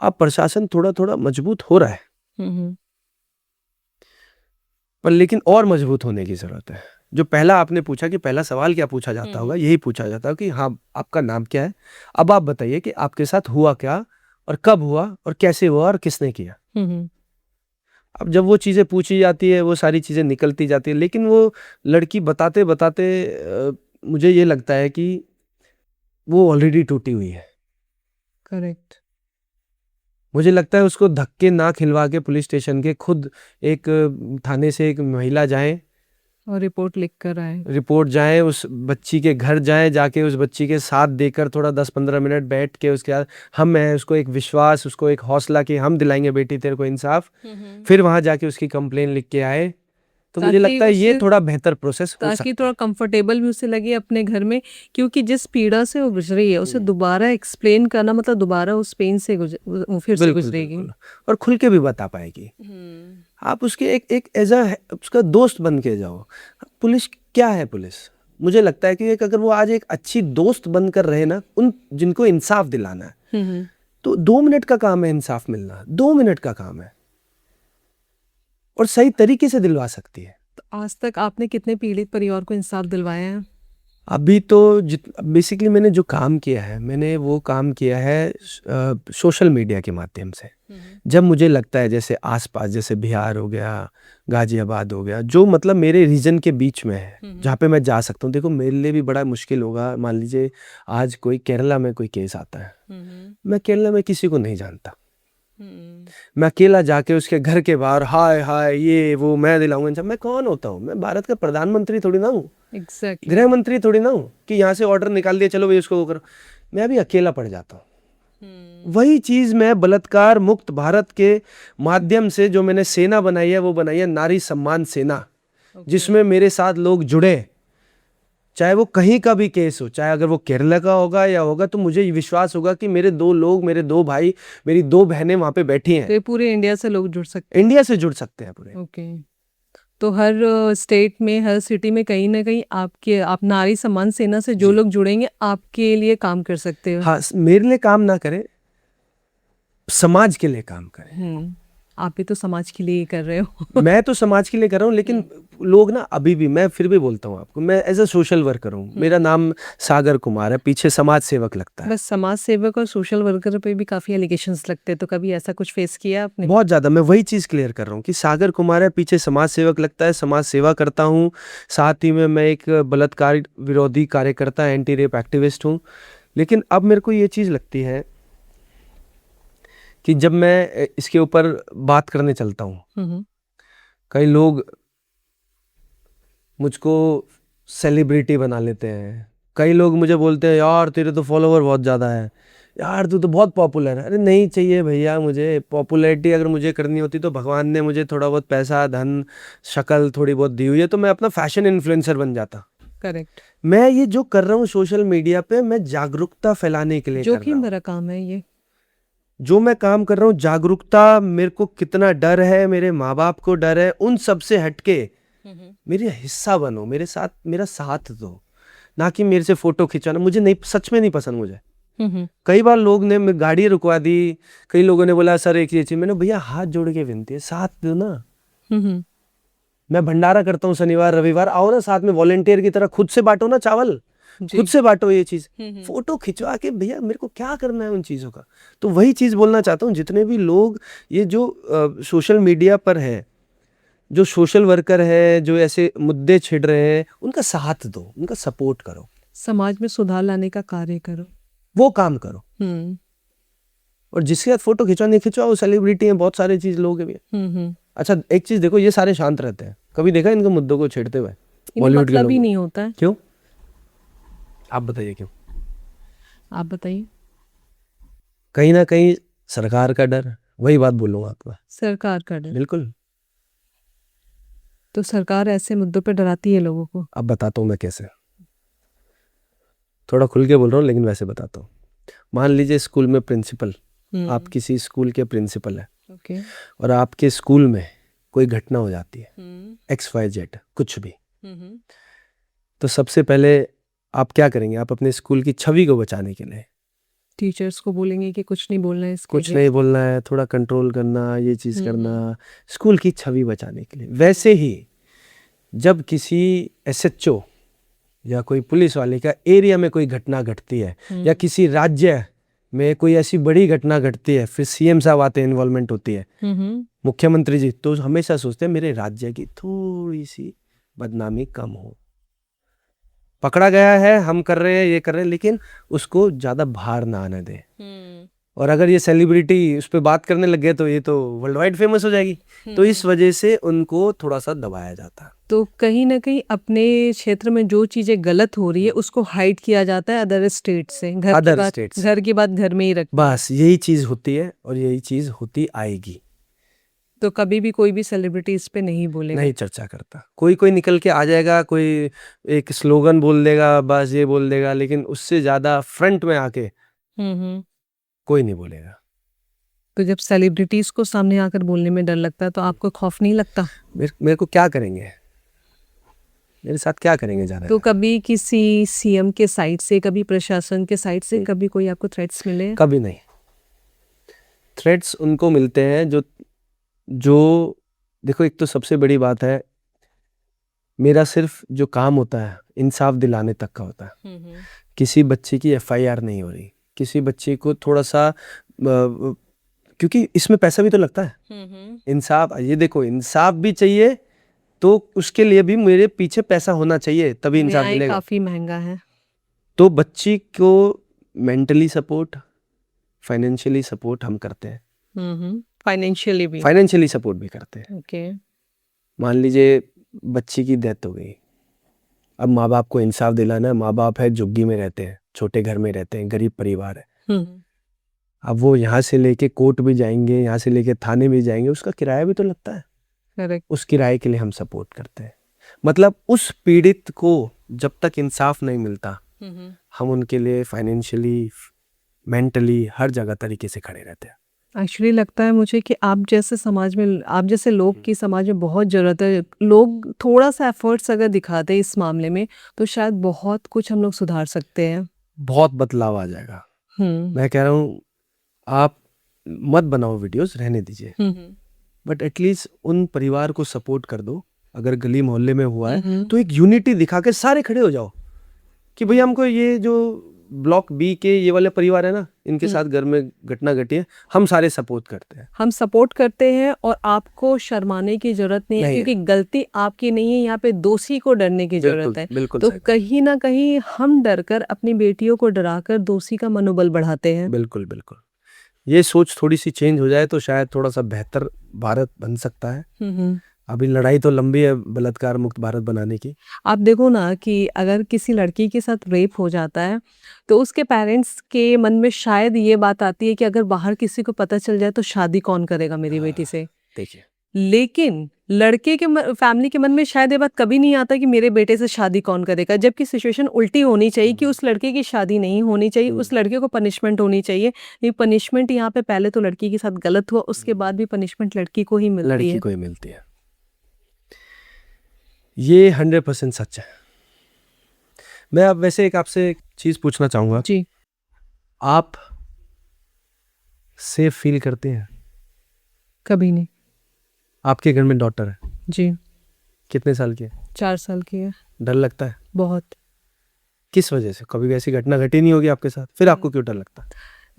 Speaker 2: अब प्रशासन थोड़ा थोड़ा मजबूत हो रहा है, पर लेकिन और मजबूत होने की जरूरत है। जो पहला आपने पूछा कि पहला सवाल क्या पूछा जाता होगा, यही पूछा जाता है कि हाँ आपका नाम क्या है, अब आप बताइए कि आपके साथ हुआ क्या और कब हुआ और कैसे हुआ और किसने किया। अब जब वो चीज़ें पूछी जाती है वो सारी चीज़ें निकलती जाती है, लेकिन वो लड़की बताते बताते मुझे ये लगता है कि वो ऑलरेडी टूटी हुई है।
Speaker 1: करेक्ट।
Speaker 2: मुझे लगता है उसको धक्के ना खिलवा के पुलिस स्टेशन के खुद एक थाने से एक महिला जाए
Speaker 1: और रिपोर्ट लिख कर आए।
Speaker 2: रिपोर्ट जाए, उस बच्ची के घर जाए, जाके उस बच्ची के साथ देकर थोड़ा 10-15 मिनट बैठ के उसके बाद हम हैं उसको एक विश्वास, उसको एक हौसला कि हम दिलाएंगे बेटी तेरे को इंसाफ, फिर वहां जाके उसकी कंप्लेन लिख के आए, तो मुझे
Speaker 1: ताकि
Speaker 2: लगता है ये
Speaker 1: उसे
Speaker 2: थोड़ा बेहतर प्रोसेस हो
Speaker 1: ताकि
Speaker 2: सकता
Speaker 1: थोड़ा कंफर्टेबल भी उसे लगे अपने घर में, क्योंकि जिस पीड़ा से वो गुजरी है उसे दोबारा एक्सप्लेन करना मतलब दोबारा उस पेन से वो फिर
Speaker 2: है।
Speaker 1: से
Speaker 2: बिल्कुल
Speaker 1: गुजरेगी।
Speaker 2: बिल्कुल, और खुल के भी बता पाएगी। आप उसके एक एक एज उसका दोस्त बन के जाओ। पुलिस क्या है, पुलिस मुझे लगता है कि एक अगर वो आज एक अच्छी दोस्त बनकर रहे ना, उन जिनको इंसाफ दिलाना है, तो 2 मिनट का काम है इंसाफ मिलना, 2 मिनट का काम है, और सही तरीके से दिलवा सकती है।
Speaker 1: तो आज तक आपने कितने पीड़ित परिवार को इंसाफ दिलवाया है?
Speaker 2: अभी तो बेसिकली मैंने जो काम किया है, मैंने वो काम किया है सोशल मीडिया के माध्यम से। जब मुझे लगता है जैसे आसपास, जैसे बिहार हो गया, गाजियाबाद हो गया, जो मतलब मेरे रीजन के बीच में है, जहाँ पे मैं जा सकता हूँ। देखो मेरे लिए भी बड़ा मुश्किल होगा, मान लीजिए आज कोई केरला में कोई केस आता है, मैं केरला में किसी को नहीं जानता, मैं अकेला जाके उसके घर के बाहर हाय हाय ये वो मैं दिलाऊंगा इंसाफ, मैं कौन होता हूँ? मैं भारत का प्रधानमंत्री थोड़ी ना हूँ, गृह मंत्री थोड़ी ना हूँ कि यहाँ से ऑर्डर निकाल दिया चलो भाई उसको वो करो। मैं अभी अकेला पड़ जाता हूँ। वही चीज मैं बलात्कार मुक्त भारत के माध्यम से जो मैंने सेना बनाई है, वो बनाई है नारी सम्मान सेना, जिसमें मेरे साथ लोग जुड़े, चाहे वो कहीं का भी केस हो, चाहे अगर वो केरला का होगा या होगा, तो मुझे विश्वास होगा कि मेरे 2 लोग, मेरे 2 भाई, मेरी 2 बहनें वहां पे बैठी हैं।
Speaker 1: तो पूरे इंडिया से लोग जुड़ सकते
Speaker 2: इंडिया से जुड़ सकते हैं पूरे।
Speaker 1: ओके। तो हर स्टेट में, हर सिटी में कहीं ना कहीं आप नारी सम्मान सेना से जो लोग जुड़ेंगे आपके लिए काम कर सकते हो।
Speaker 2: हाँ, मेरे लिए काम ना करें, समाज के लिए काम करें।
Speaker 1: आप भी तो समाज के लिए ही कर रहे हो।
Speaker 2: मैं तो समाज के लिए कर रहा हूँ, लेकिन लोग ना अभी भी, मैं फिर भी बोलता हूँ आपको, मैं एज अ सोशल वर्कर हूँ। मेरा नाम सागर कुमार है, पीछे समाज सेवक लगता है।
Speaker 1: बस समाज सेवक और सोशल वर्कर पे भी काफी एलिगेशंस लगते हैं, तो कभी ऐसा कुछ फेस किया आपने?
Speaker 2: बहुत ज्यादा। मैं वही चीज क्लियर कर रहा हूँ कि सागर कुमार है, पीछे समाज सेवक लगता है, समाज सेवा करता हूँ, साथ ही में मैं एक बलात्कार विरोधी कार्यकर्ता, एंटी रेप एक्टिविस्ट हूँ। लेकिन अब मेरे को ये चीज लगती है कि जब मैं इसके ऊपर बात करने चलता हूँ, कई लोग मुझको सेलिब्रिटी बना लेते हैं, कई लोग मुझे बोलते हैं यार तेरे तो फॉलोवर बहुत ज़्यादा है, यार तू तो बहुत पॉपुलर है। अरे नहीं चाहिए भैया, मुझे पॉपुलैरिटी अगर मुझे करनी होती तो भगवान ने मुझे थोड़ा बहुत पैसा, धन, शक्ल थोड़ी बहुत दी हुई है, तो मैं अपना फैशन इन्फ्लुएंसर बन जाता।
Speaker 1: करेक्ट।
Speaker 2: मैं ये जो कर रहा हूँ सोशल मीडिया पे, मैं जागरूकता फैलाने के लिए कर रहा
Speaker 1: जोखिम
Speaker 2: हूँ।
Speaker 1: भरा काम है ये।
Speaker 2: जो मैं काम कर रहा हूँ, जागरूकता, मेरे को कितना डर है, मेरे माँ बाप को डर है, उन सब से हटके मेरे हिस्सा बनो, मेरे साथ मेरा साथ दो, ना कि मेरे से फोटो खिंचवाना। मुझे नहीं, सच में नहीं पसंद मुझे। कई बार लोग ने गाड़ी रुकवा दी, कई लोगों ने बोला सर एक ये चीज, मैंने भैया हाथ जोड़ के विनती है, साथ दो ना। मैं भंडारा करता हूँ शनिवार रविवार, आओ ना साथ में वॉलेंटियर की तरह, खुद से बांटो ना चावल, खुद से बांटो ये चीज। फोटो खिंचवा के भैया मेरे को क्या करना है उन चीजों का। तो वही चीज बोलना चाहता हूँ, जितने भी लोग ये जो सोशल मीडिया पर है, जो सोशल वर्कर है, जो ऐसे मुद्दे छिड़ रहे हैं, उनका साथ दो, उनका सपोर्ट करो,
Speaker 1: समाज में सुधार लाने का कार्य करो,
Speaker 2: वो काम करो। और जिसके साथ फोटो खिंचवा नहीं खिंचवा, वो सेलिब्रिटी है, बहुत सारे चीज लोग हैं। अच्छा एक चीज देखो, ये सारे शांत रहते हैं, कभी देखा इनको मुद्दों को छेड़ते हुए? बॉलीवुड के
Speaker 1: मतलब
Speaker 2: लोग
Speaker 1: ही नहीं होता है।
Speaker 2: क्यों? आप बताइए क्यों?
Speaker 1: आप बताइए।
Speaker 2: कहीं ना कहीं सरकार का डर, वही बात बोलूँगा आपका।
Speaker 1: सरकार का डर,
Speaker 2: बिल्कुल।
Speaker 1: तो सरकार ऐसे मुद्दों पे डराती है लोगों को।
Speaker 2: अब बताता हूँ मैं कैसे, थोड़ा खुल के बोल रहा हूँ लेकिन वैसे बताता हूँ। मान लीजिए स्कूल में प्रिंसिपल, आप किसी स्कूल के प्रिंसिपल हैं
Speaker 1: ओके।
Speaker 2: और आपके स्कूल में कोई घटना हो जाती है, XYZ कुछ भी, तो सबसे पहले आप क्या करेंगे? आप अपने स्कूल की छवि को बचाने के लिए
Speaker 1: टीचर्स को बोलेंगे कि कुछ नहीं बोलना है इसके
Speaker 2: कुछ नहीं बोलना है, थोड़ा कंट्रोल करना, ये चीज़ करना, स्कूल की छवि बचाने के लिए। वैसे ही जब किसी SHO या कोई पुलिस वाले का एरिया में कोई घटना घटती है या किसी राज्य में कोई ऐसी बड़ी घटना घटती है, फिर CM साहब आते हैं, इन्वॉल्वमेंट होती है, मुख्यमंत्री जी, तो हमेशा सोचते हैं मेरे राज्य की थोड़ी सी बदनामी कम हो। पकड़ा गया है, हम कर रहे हैं, ये कर रहे हैं, लेकिन उसको ज़्यादा भार ना आने दे। और अगर ये सेलिब्रिटी उस पर बात करने लग गए तो ये तो वर्ल्ड वाइड फेमस हो जाएगी। तो इस वजह से उनको थोड़ा सा दबाया जाता है।
Speaker 1: तो कहीं ना कहीं अपने क्षेत्र में जो चीजें गलत हो रही है उसको हाइड किया जाता है अदर स्टेट से।
Speaker 2: अदर स्टेट से
Speaker 1: घर की बात घर में ही रख,
Speaker 2: बस यही चीज होती है और यही चीज होती आएगी।
Speaker 1: तो कभी भी कोई भी सेलिब्रिटी इस पे नहीं बोलेगा,
Speaker 2: नहीं चर्चा करता। कोई निकल के आ जाएगा, कोई एक स्लोगन बोल देगा, बस ये बोल देगा, लेकिन उससे ज्यादा फ्रंट में आके कोई नहीं बोलेगा।
Speaker 1: तो जब सेलिब्रिटीज को सामने आकर बोलने में डर लगता है तो आपको खौफ नहीं लगता?
Speaker 2: मेरे को क्या करेंगे, मेरे साथ क्या करेंगे ज्यादा?
Speaker 1: तो कभी किसी CM के साइड से, कभी प्रशासन के साइड से कभी कोई आपको थ्रेट्स मिले?
Speaker 2: कभी नहीं। थ्रेट्स उनको मिलते हैं जो देखो, एक तो सबसे बड़ी बात है, मेरा सिर्फ जो काम होता है इंसाफ दिलाने तक का होता है। किसी बच्चे की FIR नहीं हो रही, किसी बच्चे को थोड़ा सा क्योंकि इसमें पैसा भी तो लगता है। इंसाफ, ये देखो, इंसाफ भी चाहिए तो उसके लिए भी मेरे पीछे पैसा होना चाहिए, तभी इंसाफ मिलेगा।
Speaker 1: काफी महंगा है।
Speaker 2: तो बच्ची को मेंटली सपोर्ट, फाइनेंशियली सपोर्ट हम करते हैं। फाइनेंशियली सपोर्ट भी करते हैं।
Speaker 1: ओके।
Speaker 2: मान लीजिए बच्ची की डेथ हो गई, अब माँ बाप को इंसाफ दिलाना है। माँ बाप है, झुग्गी में रहते हैं, छोटे घर में रहते हैं, गरीब परिवार है। अब वो यहाँ से लेके कोर्ट भी जाएंगे, यहाँ से लेके थाने भी जाएंगे, उसका किराया भी तो लगता है।
Speaker 1: करेक्ट।
Speaker 2: उस किराए के लिए हम सपोर्ट करते हैं। मतलब उस पीड़ित को जब तक इंसाफ नहीं मिलता, हम उनके लिए फाइनेंशियली, मेंटली, हर जगह तरीके से खड़े रहते हैं।
Speaker 1: एक्चुअली लगता है मुझे कि आप जैसे समाज में, आप जैसे लोग की समाज में बहुत ज़रूरत है। लोग थोड़ा सा एफर्ट्स अगर दिखाते हैं इस मामले में तो शायद बहुत कुछ हम लोग सुधार सकते हैं।
Speaker 2: बहुत बदलाव आ जाएगा। मैं कह रहा हूँ, आप मत बनाओ वीडियोस, रहने दीजिए, बट एटलीस्ट उन परिवार को सपोर्ट कर दो। अगर गली मोहल्ले में हुआ है तो एक यूनिटी दिखा के सारे खड़े हो जाओ कि भैया हमको ये जो ब्लॉक B के ये वाले परिवार है ना, इनके साथ घर में घटना घटी है, हम सारे सपोर्ट करते हैं।
Speaker 1: हम सपोर्ट करते हैं और आपको शर्माने की जरूरत नहीं है, क्योंकि गलती आपकी नहीं है। यहाँ पे दोषी को डरने की जरूरत है।
Speaker 2: बिल्कुल
Speaker 1: तो कहीं ना कहीं हम डरकर अपनी बेटियों को डराकर दोषी का मनोबल बढ़ाते हैं।
Speaker 2: बिल्कुल। ये सोच थोड़ी सी चेंज हो जाए तो शायद थोड़ा सा बेहतर भारत बन सकता है। अभी लड़ाई तो लंबी है बलात्कार मुक्त भारत बनाने की।
Speaker 1: आप देखो ना कि अगर किसी लड़की के साथ रेप हो जाता है तो उसके पेरेंट्स के मन में शायद ये बात आती है कि अगर बाहर किसी को पता चल जाए तो शादी कौन करेगा मेरी बेटी से।
Speaker 2: देखिए,
Speaker 1: लेकिन लड़के के फैमिली के मन में शायद ये बात कभी नहीं आता कि मेरे बेटे से शादी कौन करेगा, जबकि सिचुएशन उल्टी होनी चाहिए कि उस लड़के की शादी नहीं होनी चाहिए, उस लड़के को पनिशमेंट होनी चाहिए। ये पनिशमेंट यहाँ पे पहले तो लड़की के साथ गलत हुआ, उसके बाद भी पनिशमेंट लड़की को ही मिलती है।
Speaker 2: लड़की को ही मिलती है। ये 100% सच है। मैं अब वैसे एक आपसे एक चीज पूछना चाहूंगा
Speaker 1: जी।
Speaker 2: आप सेफ फील करते हैं?
Speaker 1: कभी नहीं।
Speaker 2: आपके घर में डॉटर है
Speaker 1: जी।
Speaker 2: कितने साल की है?
Speaker 1: 4 साल की है।
Speaker 2: डर लगता है?
Speaker 1: बहुत।
Speaker 2: किस वजह से? कभी ऐसी घटना घटी नहीं होगी आपके साथ, फिर आपको क्यों डर लगता है?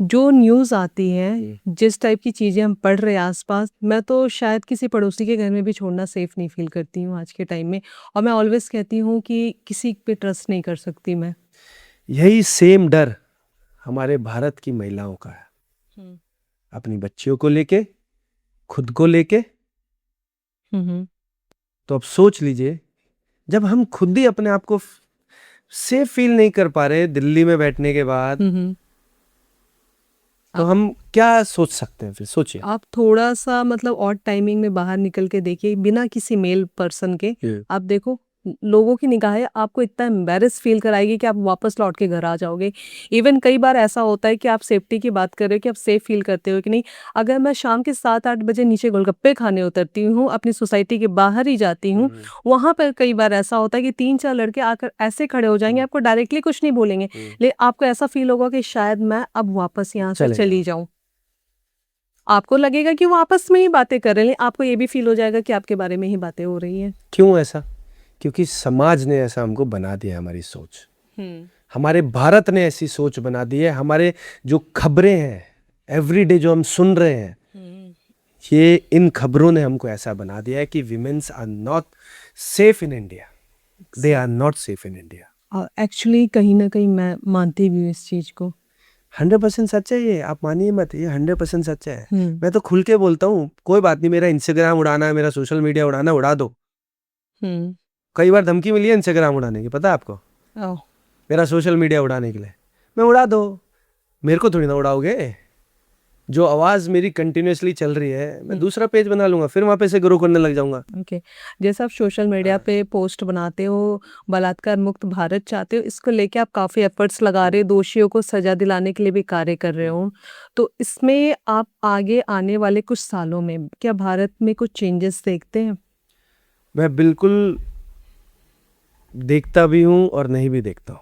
Speaker 1: जो न्यूज़ आती है, जिस टाइप की चीज़ें हम पढ़ रहे हैं आसपास, मैं तो शायद किसी पड़ोसी के घर में भी छोड़ना सेफ नहीं फील करती हूँ आज के टाइम में। और मैं ऑलवेज कहती हूँ कि किसी पे ट्रस्ट नहीं कर सकती मैं।
Speaker 2: यही सेम डर हमारे भारत की महिलाओं का है, अपनी बच्चियों को लेके, खुद को लेके। तो अब सोच लीजिए, जब हम खुद ही अपने आप को सेफ फील नहीं कर पा रहे दिल्ली में बैठने के बाद, तो हम क्या सोच सकते हैं फिर, सोचिए।
Speaker 1: आप थोड़ा सा मतलब ऑड टाइमिंग में बाहर निकल के देखिए, बिना किसी मेल पर्सन के आप देखो, लोगों की निगाहें आपको इतना एम्बेरस फील कराएगी कि आप वापस लौट के घर आ जाओगे। इवन कई बार ऐसा होता है कि आप सेफ्टी की बात कर रहे हो कि आप सेफ फील करते हो कि नहीं, अगर मैं शाम के 7-8 बजे नीचे गोलगप्पे खाने उतरती हूँ, अपनी सोसाइटी के बाहर ही जाती हूँ, वहाँ पर कई बार ऐसा होता है कि 3-4 लड़के आकर ऐसे खड़े हो जाएंगे, आपको डायरेक्टली कुछ नहीं बोलेंगे, लेकिन आपको ऐसा फील होगा कि शायद मैं अब वापस यहाँ से चली जाऊँ। आपको लगेगा कि वो आपस में ही बातें कर रहे हैं, आपको ये भी फील हो जाएगा कि आपके बारे में ही बातें हो रही हैं।
Speaker 2: क्यों ऐसा? क्योंकि समाज ने ऐसा हमको बना दिया है, हमारी सोच, हमारे भारत ने ऐसी सोच बना दी है। हमारे जो खबरें हैं एवरीडे जो हम सुन रहे हैं, ये इन खबरों ने हमको ऐसा बना दिया है कि womens are not safe in India, they are not safe in India.
Speaker 1: Actually कहीं ना कहीं मैं मानती भी हूँ इस चीज को।
Speaker 2: 100% सच है ये, आप मानिए मत, ये 100% सच है। मैं तो खुल के बोलता हूँ, कोई बात नहीं, मेरा इंस्टाग्राम उड़ाना है, मेरा सोशल मीडिया उड़ाना, उड़ा दो। कई बार धमकी मिली है इंस्टाग्राम उड़ाने की, पता है आपको? मेरा सोशल मीडिया उड़ाने के लिए, मैं उड़ा दो, मेरे को थोड़ी ना उड़ाओगे। जो आवाज मेरी कंटिन्यूअसली चल रही है, मैं दूसरा पेज बना लूंगा, फिर वहां पे से ग्रो करने लग जाऊंगा।
Speaker 1: ओके, जैसे आप सोशल मीडिया पे पोस्ट बनाते हो, बलात्कार मुक्त भारत चाहते हो, इसको लेके आप काफी एफर्ट्स लगा रहे हो, दोषियों को सजा दिलाने के लिए भी कार्य कर रहे हो, तो इसमें आप आगे आने वाले कुछ सालों में क्या भारत में कुछ चेंजेस देखते हैं?
Speaker 2: मैं बिल्कुल देखता भी हूँ और नहीं भी देखता हूँ।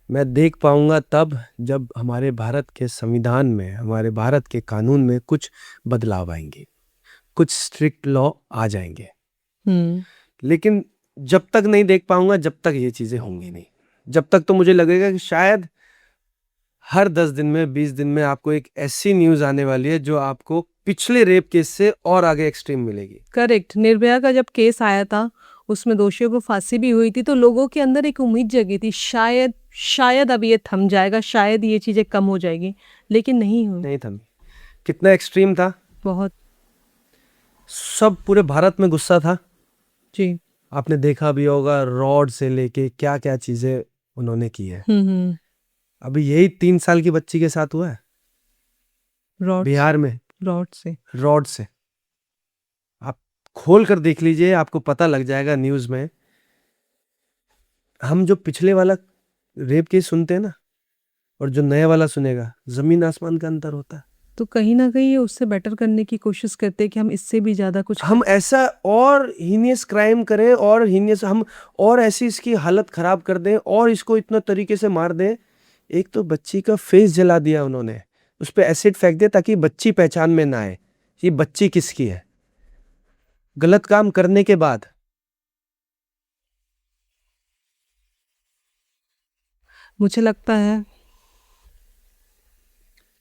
Speaker 2: मैं देख पाऊंगा तब जब हमारे भारत के संविधान में, हमारे भारत के कानून में कुछ बदलाव आएंगे, कुछ स्ट्रिक्ट लॉ आ जाएंगे। लेकिन जब तक नहीं देख पाऊंगा, जब तक ये चीजें होंगी नहीं। जब तक तो मुझे लगेगा कि शायद हर 10 दिन में, 20 दिन में आपको एक ऐसी न्यूज आने वाली है जो आपको पिछले रेप केस से और आगे एक्सट्रीम मिलेगी।
Speaker 1: करेक्ट, निर्भया का जब केस आया था, उसमें दोषियों को फांसी भी हुई थी, तो लोगों के अंदर एक उम्मीद जगी थी, शायद अब ये थम जाएगा, शायद ये चीजें कम हो जाएगी, लेकिन नहीं हुई।
Speaker 2: नहीं थमी। कितना एक्सट्रीम था,
Speaker 1: बहुत।
Speaker 2: सब पूरे भारत में गुस्सा था
Speaker 1: जी।
Speaker 2: आपने देखा भी होगा, रॉड से लेके क्या क्या चीजें उन्होंने की है। अभी यही 3 साल की बच्ची के साथ हुआ है बिहार में, रॉड से। आप खोल कर देख लीजिए, आपको पता लग जाएगा न्यूज में। हम जो पिछले वाला रेप केस सुनते हैं ना, और जो नया वाला सुनेगा, जमीन आसमान का अंतर होता है।
Speaker 1: तो कहीं ना कहीं उससे बेटर करने की कोशिश करते हैं कि हम इससे भी ज्यादा कुछ
Speaker 2: हम ऐसा और हीनियस क्राइम करें, और हीनियस हम और ऐसी इसकी हालत खराब कर दें, और इसको इतना तरीके से मार दें। एक तो बच्ची का फेस जला दिया उन्होंने, उस पे एसिड फेंक दिया ताकि बच्ची पहचान में ना आए ये बच्ची किसकी है। गलत काम करने के बाद
Speaker 1: मुझे लगता है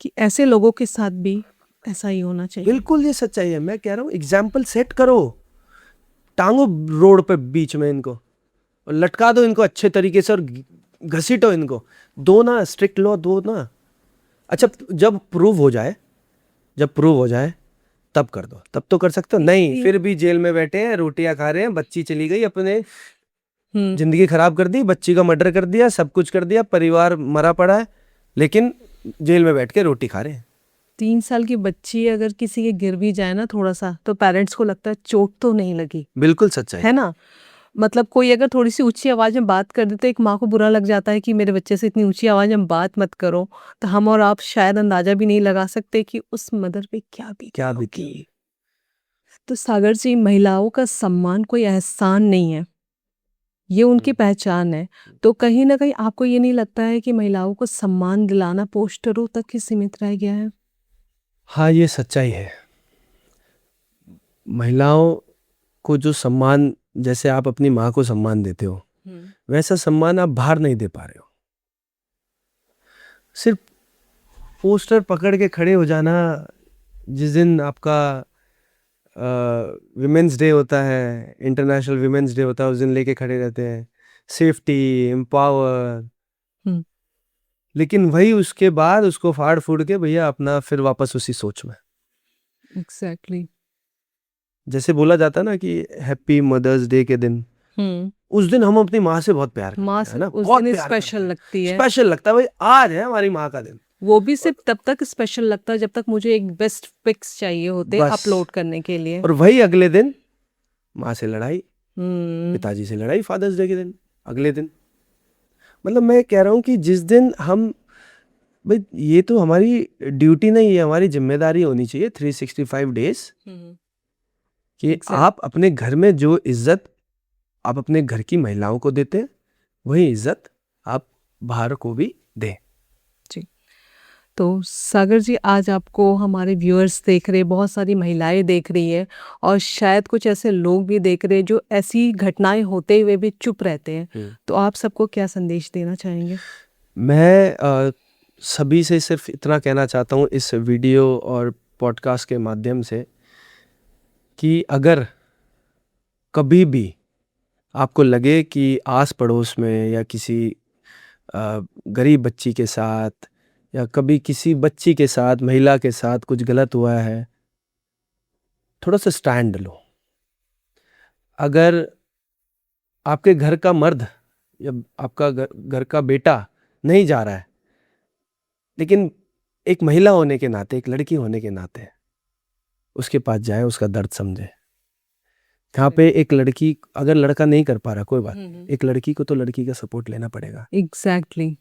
Speaker 1: कि ऐसे लोगों के साथ भी ऐसा ही होना चाहिए।
Speaker 2: बिल्कुल, ये सच्चाई है। मैं कह रहा हूँ एग्जाम्पल सेट करो, टांगो रोड पे बीच में इनको और लटका दो इनको अच्छे तरीके से, और घसीटो इनको, दो ना स्ट्रिक्ट लॉ दो ना। अच्छा, जब प्रूव हो जाए तब कर दो, तब तो कर सकते हो। नहीं, फिर भी जेल में बैठे हैं, रोटियां खा रहे हैं, बच्ची चली गई, अपने जिंदगी खराब कर दी, बच्ची का मर्डर कर दिया, सब कुछ कर दिया, परिवार मरा पड़ा है, लेकिन जेल में बैठ के रोटी खा रहे हैं।
Speaker 1: 3 साल की बच्ची अगर किसी के गिर भी जाए ना थोड़ा सा, तो पेरेंट्स को लगता है चोट तो नहीं लगी।
Speaker 2: बिल्कुल सच्चाई
Speaker 1: है ना, मतलब कोई अगर थोड़ी सी ऊंची आवाज में बात कर दे तो एक माँ को बुरा लग जाता है कि मेरे बच्चे से इतनी ऊंची आवाज में बात मत करो। तो हम और आप शायद अंदाजा भी नहीं लगा सकते कि उस मदर पे क्या बीती। तो सागर जी, महिलाओं का सम्मान कोई एहसान नहीं है, ये उनकी पहचान है। तो कहीं ना कहीं आपको ये नहीं लगता है कि महिलाओं को सम्मान दिलाना पोस्टरों तक ही सीमित रह गया है?
Speaker 2: हाँ, ये सच्चाई है। महिलाओं को जो सम्मान, जैसे आप अपनी माँ को सम्मान देते हो, वैसा सम्मान आप बाहर नहीं दे पा रहे हो। सिर्फ पोस्टर पकड़ के खड़े हो जाना, जिस दिन आपका विमेंस डे होता है, इंटरनेशनल विमेंस डे होता है, उस दिन लेके खड़े रहते हैं, सेफ्टी, एम्पावर, लेकिन वही उसके बाद उसको फाड़ फूड़ के भैया अपना फिर वापस उसी सोच में।
Speaker 1: एग्जैक्टली।
Speaker 2: जैसे बोला जाता है ना कि हैप्पी मदर्स डे के दिन, उस दिन हम अपनी माँ से बहुत प्यार करते हैं ना,
Speaker 1: उस
Speaker 2: बहुत
Speaker 1: दिन
Speaker 2: प्यार
Speaker 1: स्पेशल लगती है।
Speaker 2: स्पेशल लगता है भाई, आज है हमारी माँ का दिन।
Speaker 1: वो भी सिर्फ तब तक स्पेशल लगता है जब तक मुझे एक बेस्ट पिक्स चाहिए होते
Speaker 2: बस।
Speaker 1: अपलोड करने के लिए।
Speaker 2: और वही अगले दिन माँ से लड़ाई,
Speaker 1: हम्म
Speaker 2: पिताजी से लड़ाई, फादर्स डे के दिन अगले दिन। मतलब मैं कह रहा हूँ कि जिस दिन हम, भाई ये तो हमारी ड्यूटी नहीं है, हमारी जिम्मेदारी होनी चाहिए 365 डेज कि
Speaker 1: Exactly.
Speaker 2: आप अपने घर में जो इज्जत आप अपने घर की महिलाओं को देते हैं वही इज्जत आप बाहर को भी दें।
Speaker 1: जी। तो सागर जी, आज आपको हमारे व्यूअर्स देख रहे, बहुत सारी महिलाएं देख रही है और शायद कुछ ऐसे लोग भी देख रहे हैं जो ऐसी घटनाएं होते हुए भी चुप रहते हैं, तो आप सबको क्या संदेश देना चाहेंगे?
Speaker 2: मैं सभी से सिर्फ इतना कहना चाहता हूँ इस वीडियो और पॉडकास्ट के माध्यम से कि अगर कभी भी आपको लगे कि आस पड़ोस में या किसी गरीब बच्ची के साथ या कभी किसी बच्ची के साथ, महिला के साथ कुछ गलत हुआ है, थोड़ा सा स्टैंड लो। अगर आपके घर का मर्द या आपका घर का बेटा नहीं जा रहा है, लेकिन एक महिला होने के नाते, एक लड़की होने के नाते उसके पास जाए, उसका दर्द समझे। यहाँ पे एक लड़की, अगर लड़का नहीं कर पा रहा कोई बात नहीं, एक लड़की को तो लड़की का सपोर्ट लेना पड़ेगा।
Speaker 1: एग्जैक्टली।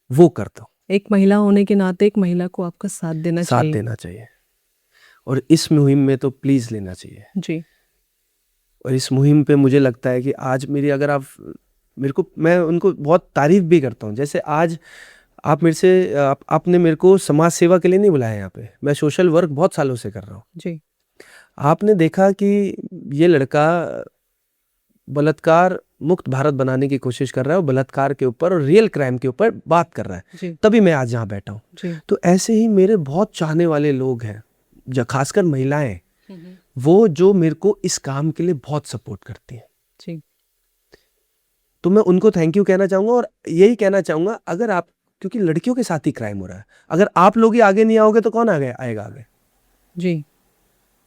Speaker 2: वो करता हूँ,
Speaker 1: एक महिला होने के नाते एक महिला को आपका साथ देना
Speaker 2: साथ
Speaker 1: चाहिए।
Speaker 2: देना चाहिए और इस मुहिम में तो प्लीज लेना चाहिए।
Speaker 1: जी।
Speaker 2: और इस मुहिम पे मुझे लगता है कि आज मेरी, अगर आप मेरे को, मैं उनको बहुत तारीफ भी करता हूँ। जैसे आज आप मेरे से आपने मेरे को समाज सेवा के लिए नहीं बुलाया यहाँ पे, मैं सोशल वर्क बहुत सालों से कर रहा हूँ।
Speaker 1: जी।
Speaker 2: आपने देखा कि ये लड़का बलात्कार मुक्त भारत बनाने की कोशिश कर रहा है और बलात्कार के ऊपर और रियल क्राइम के ऊपर बात कर रहा है,
Speaker 1: जी।
Speaker 2: तभी मैं आज यहाँ बैठा हूँ।
Speaker 1: जी।
Speaker 2: तो ऐसे ही मेरे बहुत चाहने वाले लोग हैं, जो खासकर महिलाएं, वो जो मेरे को इस काम के लिए बहुत सपोर्ट करती हैं।
Speaker 1: जी।
Speaker 2: तो मैं उनको थैंक यू कहना चाहूँगा और यही कहना चाहूँगा, अगर आप, क्योंकि लड़कियों के साथ ही क्राइम हो रहा है, अगर आप लोग ही आगे नहीं आओगे तो कौन आएगा आगे?
Speaker 1: जी।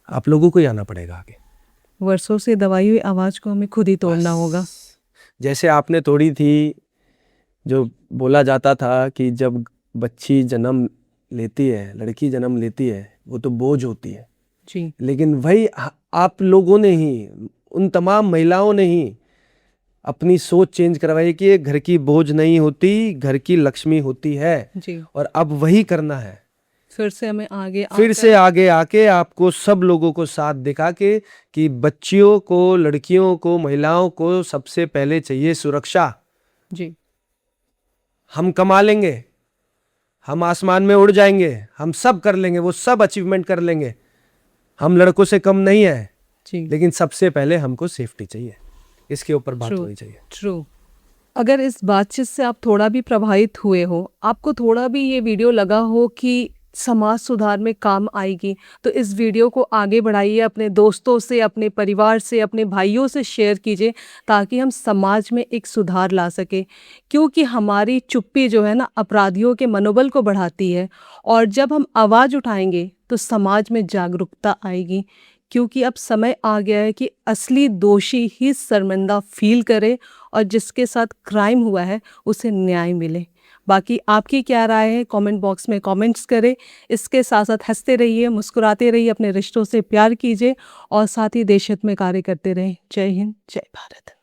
Speaker 2: आप लोगों को ही आना पड़ेगा आगे।
Speaker 1: वर्षों से दबाई हुई आवाज को हमें खुद ही तोड़ना होगा।
Speaker 2: जैसे आपने तोड़ी थी, जो बोला जाता था कि जब बच्ची जन्म लेती है, लड़की जन्म लेती है, वो तो बोझ होती है।
Speaker 1: जी।
Speaker 2: लेकिन वही आप लोगों ने ही, उन तमाम महिलाओं ने ही अपनी सोच चेंज करवाई कि ये घर की बोझ नहीं होती, घर की लक्ष्मी होती है।
Speaker 1: जी।
Speaker 2: और अब वही करना है,
Speaker 1: फिर से हमें
Speaker 2: फिर से आगे आके आपको सब लोगों को साथ दिखा के कि बच्चियों को, लड़कियों को, महिलाओं को सबसे पहले चाहिए सुरक्षा।
Speaker 1: जी।
Speaker 2: हम कमा लेंगे, हम आसमान में उड़ जाएंगे, हम सब कर लेंगे, वो सब अचीवमेंट कर लेंगे, हम लड़कों से कम नहीं है।
Speaker 1: जी।
Speaker 2: लेकिन सबसे पहले हमको सेफ्टी चाहिए, इसके ऊपर बात
Speaker 1: True.
Speaker 2: होनी चाहिए।
Speaker 1: ट्रू। अगर इस बातचीत से आप थोड़ा भी प्रभावित हुए हो, आपको थोड़ा भी ये वीडियो लगा हो कि समाज सुधार में काम आएगी, तो इस वीडियो को आगे बढ़ाइए, अपने दोस्तों से, अपने परिवार से, अपने भाइयों से शेयर कीजिए, ताकि हम समाज में एक सुधार ला सके। क्योंकि हमारी चुप्पी जो है ना, अपराधियों के मनोबल को बढ़ाती है, और जब हम आवाज़ उठाएंगे तो समाज में जागरूकता आएगी। क्योंकि अब समय आ गया है कि असली दोषी ही शर्मिंदा फील करे और जिसके साथ क्राइम हुआ है उसे न्याय मिले। बाकी आपकी क्या राय है, कमेंट बॉक्स में कमेंट्स करें। इसके साथ साथ हंसते रहिए, मुस्कुराते रहिए, अपने रिश्तों से प्यार कीजिए और साथ ही देश हित में कार्य करते रहें। जय हिंद, जय भारत।